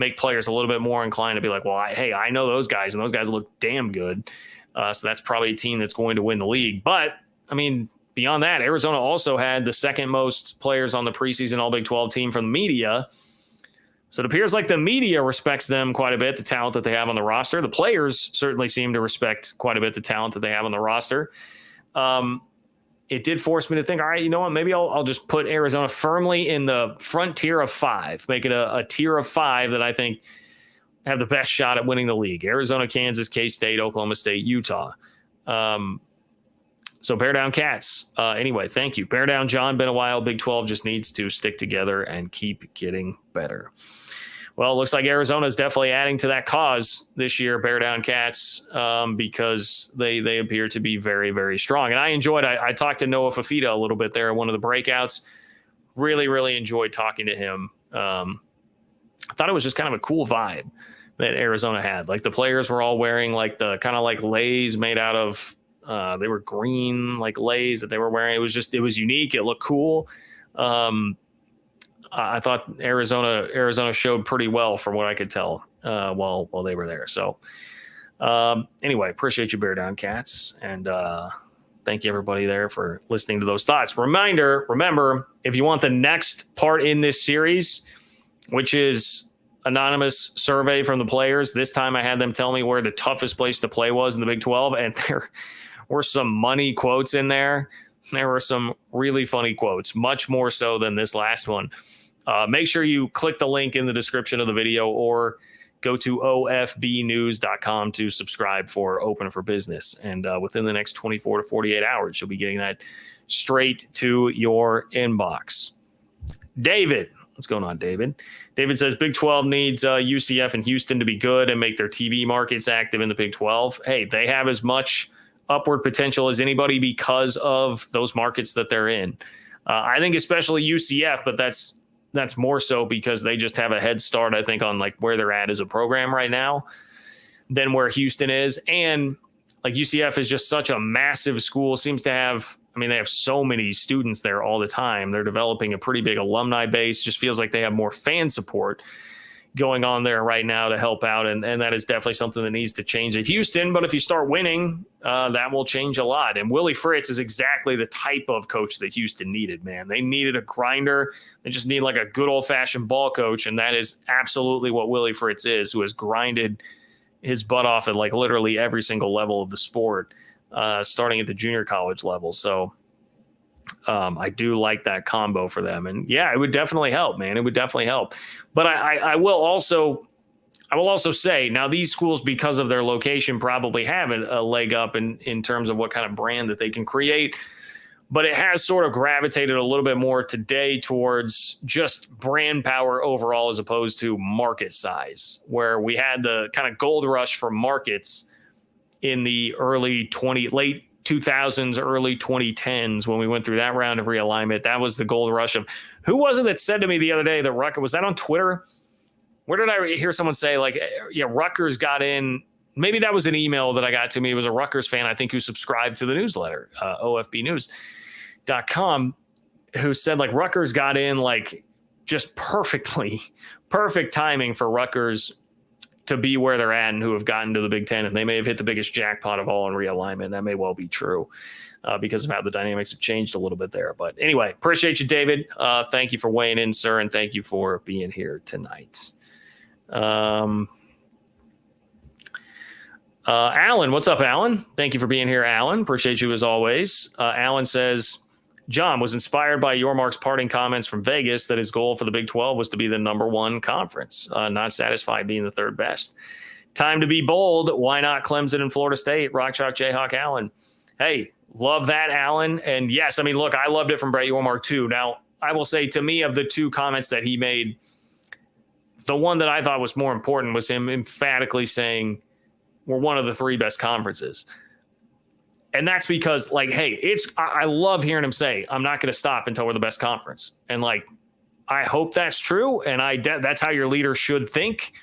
make players a little bit more inclined to be like, well, I know those guys, and those guys look damn good. So that's probably a team that's going to win the league. But, I mean, beyond that, Arizona also had the second most players on the preseason All Big 12 team from the media. So it appears like the media respects them quite a bit, the talent that they have on the roster. The players certainly seem to respect quite a bit the talent that they have on the roster. It did force me to think, all right, you know what, maybe I'll just put Arizona firmly in the front tier of 5, make it a tier of 5 that I think have the best shot at winning the league. Arizona, Kansas, K-State, Oklahoma State, Utah. So Bear Down Cats. Anyway, thank you. Bear Down John, been a while. Big 12 just needs to stick together and keep getting better. Well, it looks like Arizona is definitely adding to that cause this year, Bear Down Cats, because they appear to be very, very strong. And I talked to Noah Fafita a little bit there in one of the breakouts. Really, really enjoyed talking to him. I thought it was just kind of a cool vibe that Arizona had. Like the players were all wearing like the kind of like leis made out of, they were green like leis that they were wearing. It was unique. It looked cool. I thought Arizona showed pretty well from what I could tell while they were there. So anyway, appreciate you, Bear Down Cats, and thank you everybody there for listening to those thoughts. Remember, if you want the next part in this series, which is anonymous survey from the players, this time I had them tell me where the toughest place to play was in the Big 12, and there were some money quotes in there. There were some really funny quotes, much more so than this last one. Make sure you click the link in the description of the video or go to ofbnews.com to subscribe for Open for Business. And within the next 24 to 48 hours, you'll be getting that straight to your inbox. David, what's going on, David? David says Big 12 needs UCF and Houston to be good and make their TV markets active in the Big 12. Hey, they have as much upward potential as anybody because of those markets that they're in. I think especially UCF, but that's more so because they just have a head start, I think, on like where they're at as a program right now than where Houston is. And like UCF is just such a massive school, seems to have, they have so many students there all the time. They're developing a pretty big alumni base. Just feels like they have more fan support going on there right now to help out. And that is definitely something that needs to change at Houston. But if you start winning, that will change a lot. And Willie Fritz is exactly the type of coach that Houston needed, man. They needed a grinder. They just need like a good old fashioned ball coach. And that is absolutely what Willie Fritz is, who has grinded his butt off at like literally every single level of the sport, starting at the junior college level. So I do like that combo for them. And yeah, it would definitely help, man. It would definitely help. But I will also say now these schools, because of their location, probably have a leg up in terms of what kind of brand that they can create. But it has sort of gravitated a little bit more today towards just brand power overall, as opposed to market size, where we had the kind of gold rush for markets in the late 2000s, early 2010s, when we went through that round of realignment. That was the gold rush of, who was it that said to me the other day that Rutgers, was that on Twitter? Where did I hear someone say like, yeah, Rutgers got in? Maybe that was an email that I got to me. It was a Rutgers fan, I think, who subscribed to the newsletter, ofbnews.com, who said like Rutgers got in like just perfect timing for Rutgers to be where they're at and who have gotten to the Big Ten. And they may have hit the biggest jackpot of all in realignment. That may well be true because of how the dynamics have changed a little bit there. But anyway, appreciate you, David. Thank you for weighing in, sir. And thank you for being here tonight. Alan, what's up, Alan? Thank you for being here, Alan. Appreciate you as always. Alan says, John was inspired by Yormark's parting comments from Vegas that his goal for the Big 12 was to be the number one conference, not satisfied being the third best. Time to be bold. Why not Clemson and Florida State? Rock Chalk Jayhawk Allen. Hey, love that, Alan. And yes, look, I loved it from Brett Yormark too. Now, I will say, to me, of the two comments that he made, the one that I thought was more important was him emphatically saying we're one of the three best conferences. And that's because, like, hey, I love hearing him say, I'm not going to stop until we're the best conference. And, like, I hope that's true. And that's how your leader should think.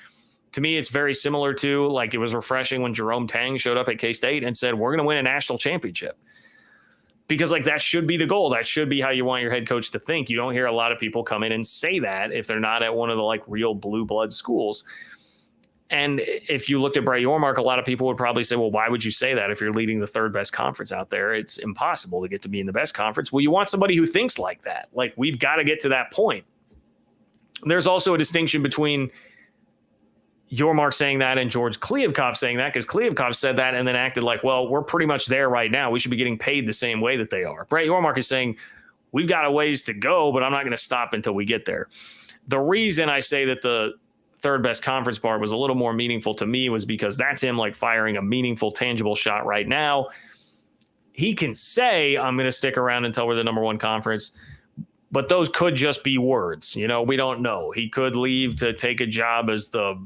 To me, it's very similar to, like, it was refreshing when Jerome Tang showed up at K-State and said, we're going to win a national championship. because like that should be the goal. That should be how you want your head coach to think. You don't hear a lot of people come in and say that if they're not at one of the like real blue blood schools. And if you looked at Brett Yormark, a lot of people would probably say, well, why would you say that if you're leading the third best conference out there? It's impossible to get to be in the best conference. Well, you want somebody who thinks like that. Like, we've got to get to that point. There's also a distinction between Yormark saying that and George Kliavkoff saying that, because Kliavkoff said that and then acted like, well, we're pretty much there right now. We should be getting paid the same way that they are. Brett Yormark is saying, we've got a ways to go, but I'm not going to stop until we get there. The reason I say that the third best conference part was a little more meaningful to me was because that's him like firing a meaningful, tangible shot right now. He can say, I'm going to stick around until we're the number one conference, but those could just be words. You know, we don't know. He could leave to take a job as the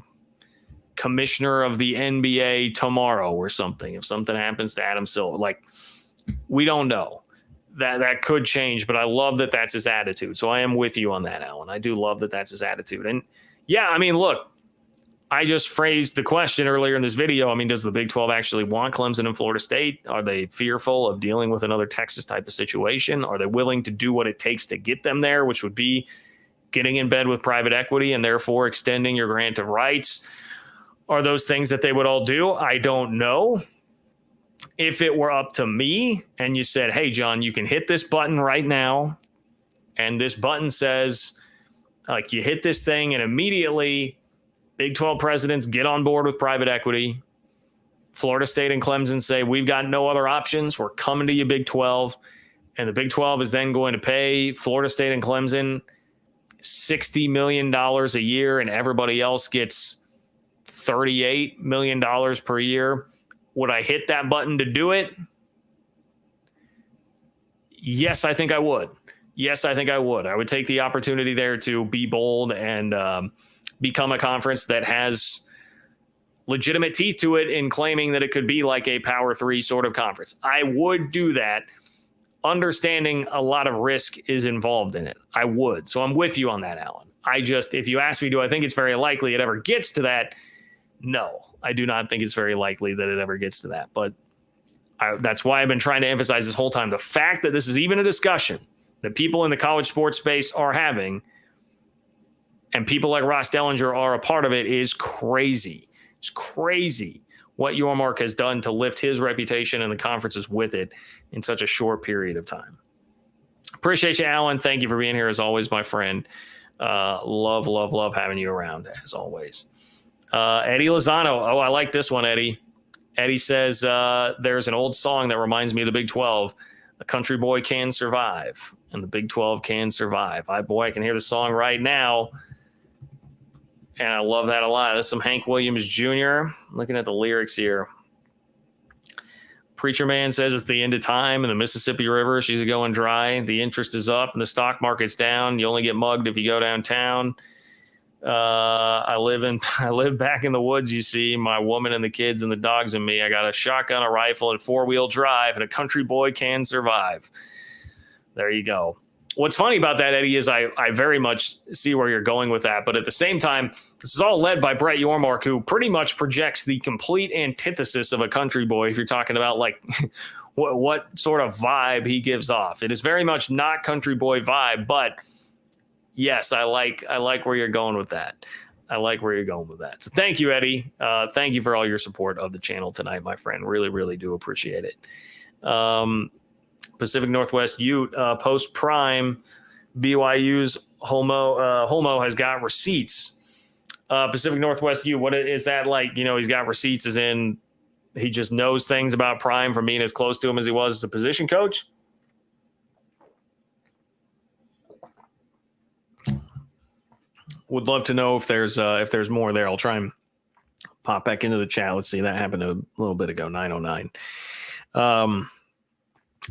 commissioner of the NBA tomorrow or something. If something happens to Adam Silver, like, we don't know. That could change, but I love that that's his attitude. So I am with you on that, Alan. I do love that that's his attitude. And yeah, I mean, look, I just phrased the question earlier in this video. I mean, does the Big 12 actually want Clemson and Florida State? Are they fearful of dealing with another Texas type of situation? Are they willing to do what it takes to get them there, which would be getting in bed with private equity and therefore extending your grant of rights? Are those things that they would all do? I don't know. If it were up to me and you said, hey, John, you can hit this button right now, and this button says, like, you hit this thing and immediately Big 12 presidents get on board with private equity. Florida State and Clemson say, we've got no other options. We're coming to you, Big 12. And the Big 12 is then going to pay Florida State and Clemson $60 million a year, and everybody else gets $38 million per year. Would I hit that button to do it? Yes, I think I would. Yes, I think I would. I would take the opportunity there to be bold and become a conference that has legitimate teeth to it in claiming that it could be like a Power 3 sort of conference. I would do that, understanding a lot of risk is involved in it. I would. So I'm with you on that, Alan. If you ask me, do I think it's very likely it ever gets to that? No, I do not think it's very likely that it ever gets to that. But that's why I've been trying to emphasize this whole time. The fact that this is even a discussion that people in the college sports space are having, and people like Ross Dellinger are a part of it, is crazy. It's crazy what Yormark has done to lift his reputation and the conferences with it in such a short period of time. Appreciate you, Alan. Thank you for being here as always, my friend. Love having you around as always. Eddie Lozano. Oh, I like this one, Eddie. Eddie says, there's an old song that reminds me of the Big 12. A country boy can survive, and the Big 12 can survive. I can hear the song right now, and I love that a lot. That's some Hank Williams Jr. Looking at the lyrics here. Preacher Man says it's the end of time, and the Mississippi River, she's going dry. The interest is up, and the stock market's down. You only get mugged if you go downtown. I live back in the woods, you see, my woman and the kids and the dogs and me. I got a shotgun, a rifle, and 4-wheel drive, and a country boy can survive. There you go. What's funny about that, Eddie, is I very much see where you're going with that. But at the same time, this is all led by Brett Yormark, who pretty much projects the complete antithesis of a country boy. If you're talking about like what sort of vibe he gives off, it is very much not country boy vibe, but yes, I like where you're going with that. I like where you're going with that. So thank you, Eddie. Thank you for all your support of the channel tonight, my friend. Really, really do appreciate it. Pacific Northwest Ute, post prime, BYU's Holmo has got receipts. Pacific Northwest Ute, what is that like? You know, he's got receipts as in he just knows things about prime from being as close to him as he was as a position coach. Would love to know if there's more there. I'll try and pop back into the chat. Let's see. That happened a little bit ago, 9:09.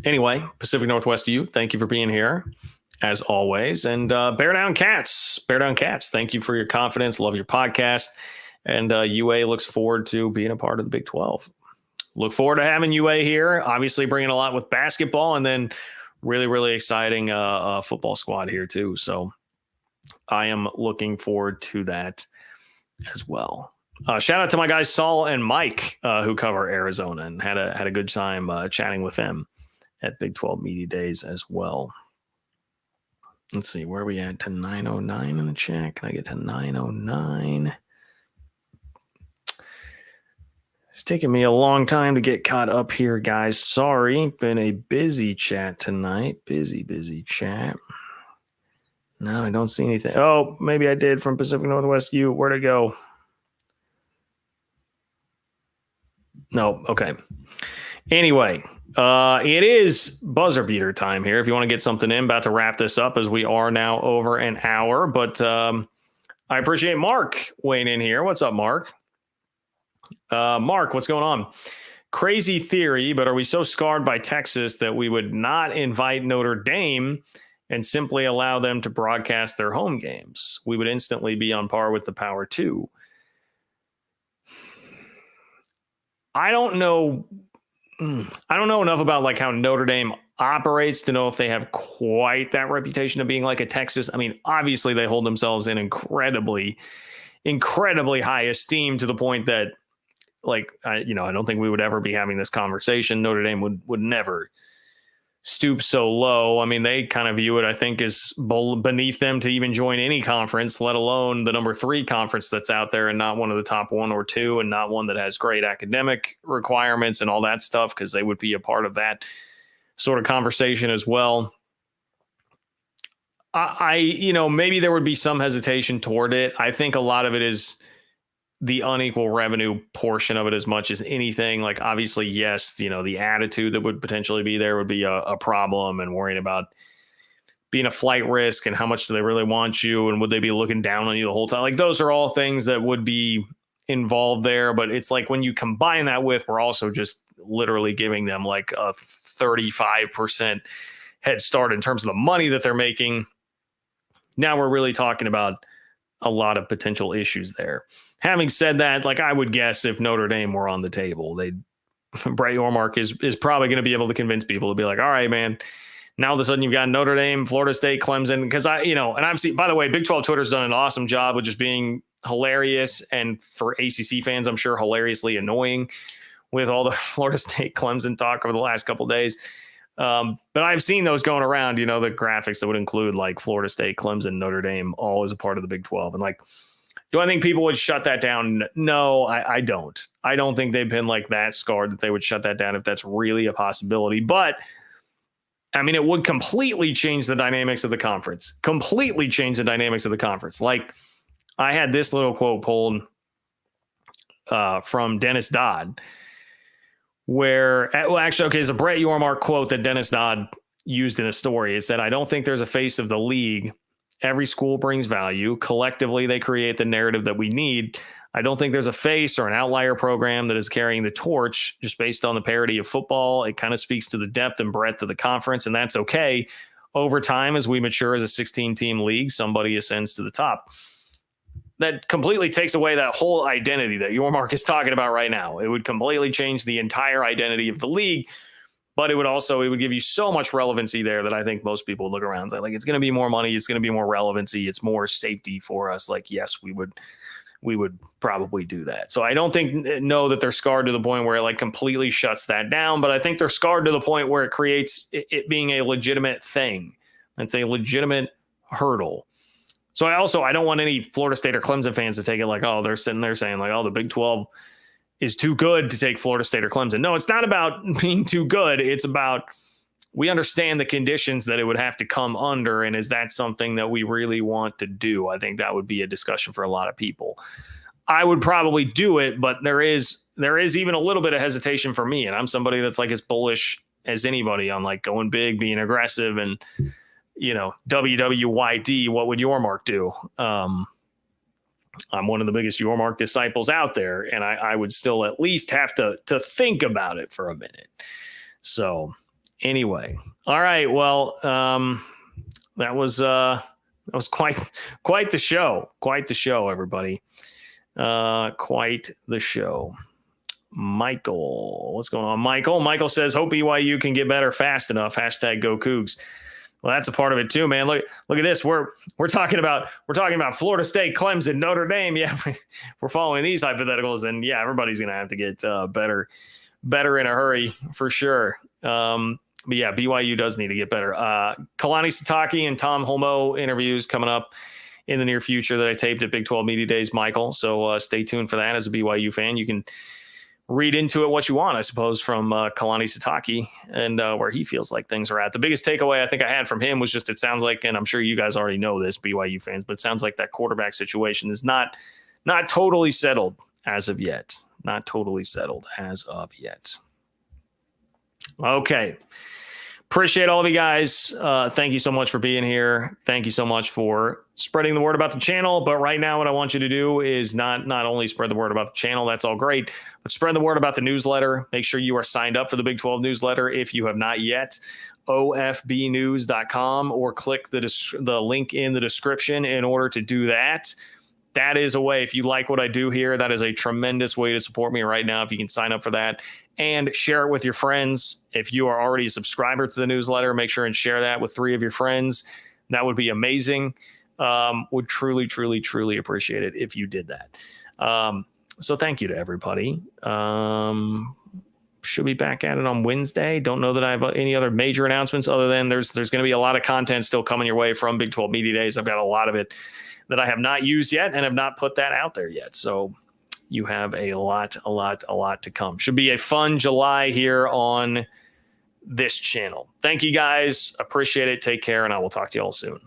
Anyway, Pacific Northwest to you. Thank you for being here, as always. And Bear Down Cats. Thank you for your confidence. Love your podcast. And UA looks forward to being a part of the Big 12. Look forward to having UA here. Obviously bringing a lot with basketball, and then really, really exciting football squad here too. So I am looking forward to that as well. Shout out to my guys Saul and Mike who cover Arizona, and had a good time chatting with them at Big 12 Media Days as well. Let's see, where are we at to 909 in the chat? Can I get to 909? It's taking me a long time to get caught up here, guys. Sorry, been a busy chat tonight. Busy chat. No, I don't see anything. Oh, maybe I did from Pacific Northwest U. Where'd it go? No, okay. Anyway, it is buzzer beater time here. If you want to get something in, about to wrap this up as we are now over an hour. But I appreciate Mark weighing in here. What's up, Mark? Mark, what's going on? Crazy theory, but are we so scarred by Texas that we would not invite Notre Dame and simply allow them to broadcast their home games? We would instantly be on par with the Power 2. I don't know enough about like how Notre Dame operates to know if they have quite that reputation of being like a Texas. I mean, obviously they hold themselves in incredibly high esteem to the point that, like, I don't think we would ever be having this conversation. Notre Dame would never stoop so low. I mean, they kind of view it, I think, as beneath them to even join any conference, let alone the number 3 conference that's out there and not one of the top 1 or 2 and not one that has great academic requirements and all that stuff, because they would be a part of that sort of conversation as well. Maybe there would be some hesitation toward it. I think a lot of it is the unequal revenue portion of it as much as anything. Like, obviously, yes, the attitude that would potentially be there would be a problem, and worrying about being a flight risk and how much do they really want you and would they be looking down on you the whole time? Like, those are all things that would be involved there. But it's like when you combine that with, we're also just literally giving them like a 35% head start in terms of the money that they're making. Now we're really talking about a lot of potential issues there. Having said that, like, I would guess if Notre Dame were on the table, Brett Yormark is probably going to be able to convince people to be like, all right, man, now all of a sudden you've got Notre Dame, Florida State, Clemson. Because and I've seen, by the way, Big 12 Twitter's done an awesome job of just being hilarious. And for ACC fans, I'm sure hilariously annoying with all the Florida State, Clemson talk over the last couple of days. But I've seen those going around, the graphics that would include like Florida State, Clemson, Notre Dame, all as a part of the Big 12. And like, do I think people would shut that down? No, I don't. I don't think they've been like that scarred that they would shut that down if that's really a possibility. But I mean, it would completely change the dynamics of the conference. Like, I had this little quote pulled from Dennis Dodd, where, it's a Brett Yormark quote that Dennis Dodd used in a story. It said, "I don't think there's a face of the league. Every school brings value. Collectively, they create the narrative that we need. I don't think there's a face or an outlier program that is carrying the torch just based on the parity of football. It kind of speaks to the depth and breadth of the conference, and that's okay. Over time, as we mature as a 16-team league, somebody ascends to the top." That completely takes away that whole identity that Yormark is talking about right now. It would completely change the entire identity of the league. But it would give you so much relevancy there that I think most people would look around and say, like, it's going to be more money. It's going to be more relevancy. It's more safety for us. Like, yes, we would probably do that. So I don't know that they're scarred to the point where it like completely shuts that down. But I think they're scarred to the point where it creates it being a legitimate thing. It's a legitimate hurdle. So I don't want any Florida State or Clemson fans to take it like, oh, they're sitting there saying like, oh, the Big 12 is too good to take Florida State or Clemson. No, it's not about being too good. It's about, we understand the conditions that it would have to come under. And is that something that we really want to do? I think that would be a discussion for a lot of people. I would probably do it, but there is even a little bit of hesitation for me. And I'm somebody that's like as bullish as anybody on like going big, being aggressive, and, WWYD, what would Yormark do? I'm one of the biggest Yormark disciples out there, and I would still at least have to think about it for a minute. So anyway, all right. Well, that was quite the show. Quite the show, everybody. Quite the show. Michael, what's going on, Michael? Michael says, hope BYU can get better fast enough. # Go Cougs. Well, that's a part of it too, man. Look at this. We're talking about Florida State, Clemson, Notre Dame. Yeah, we're following these hypotheticals, and yeah, everybody's gonna have to get better in a hurry for sure. But yeah, BYU does need to get better. Kalani Sitake and Tom Holmoe interviews coming up in the near future that I taped at Big 12 Media Days, Michael. So stay tuned for that as a BYU fan. You can read into it what you want, I suppose, from Kalani Sitake and where he feels like things are at. The biggest takeaway I think I had from him was just it sounds like, and I'm sure you guys already know this, BYU fans, but it sounds like that quarterback situation is not totally settled as of yet. Not totally settled as of yet. Okay. Appreciate all of you guys. Thank you so much for being here. Thank you so much for spreading the word about the channel. But right now, what I want you to do is not only spread the word about the channel, that's all great, but spread the word about the newsletter. Make sure you are signed up for the Big 12 newsletter if you have not yet. ofbnews.com, or click the link in the description in order to do that. That is a way, if you like what I do here, that is a tremendous way to support me right now if you can sign up for that and share it with your friends. If you are already a subscriber to the newsletter, make sure and share that with 3 of your friends. That would be amazing. Would truly, truly, truly appreciate it if you did that. So thank you to everybody. Should be back at it on Wednesday. Don't know that I have any other major announcements other than there's going to be a lot of content still coming your way from Big 12 Media Days. I've got a lot of it that I have not used yet and have not put that out there yet. So you have a lot to come. Should be a fun July here on this channel. Thank you guys. Appreciate it. Take care, and I will talk to you all soon.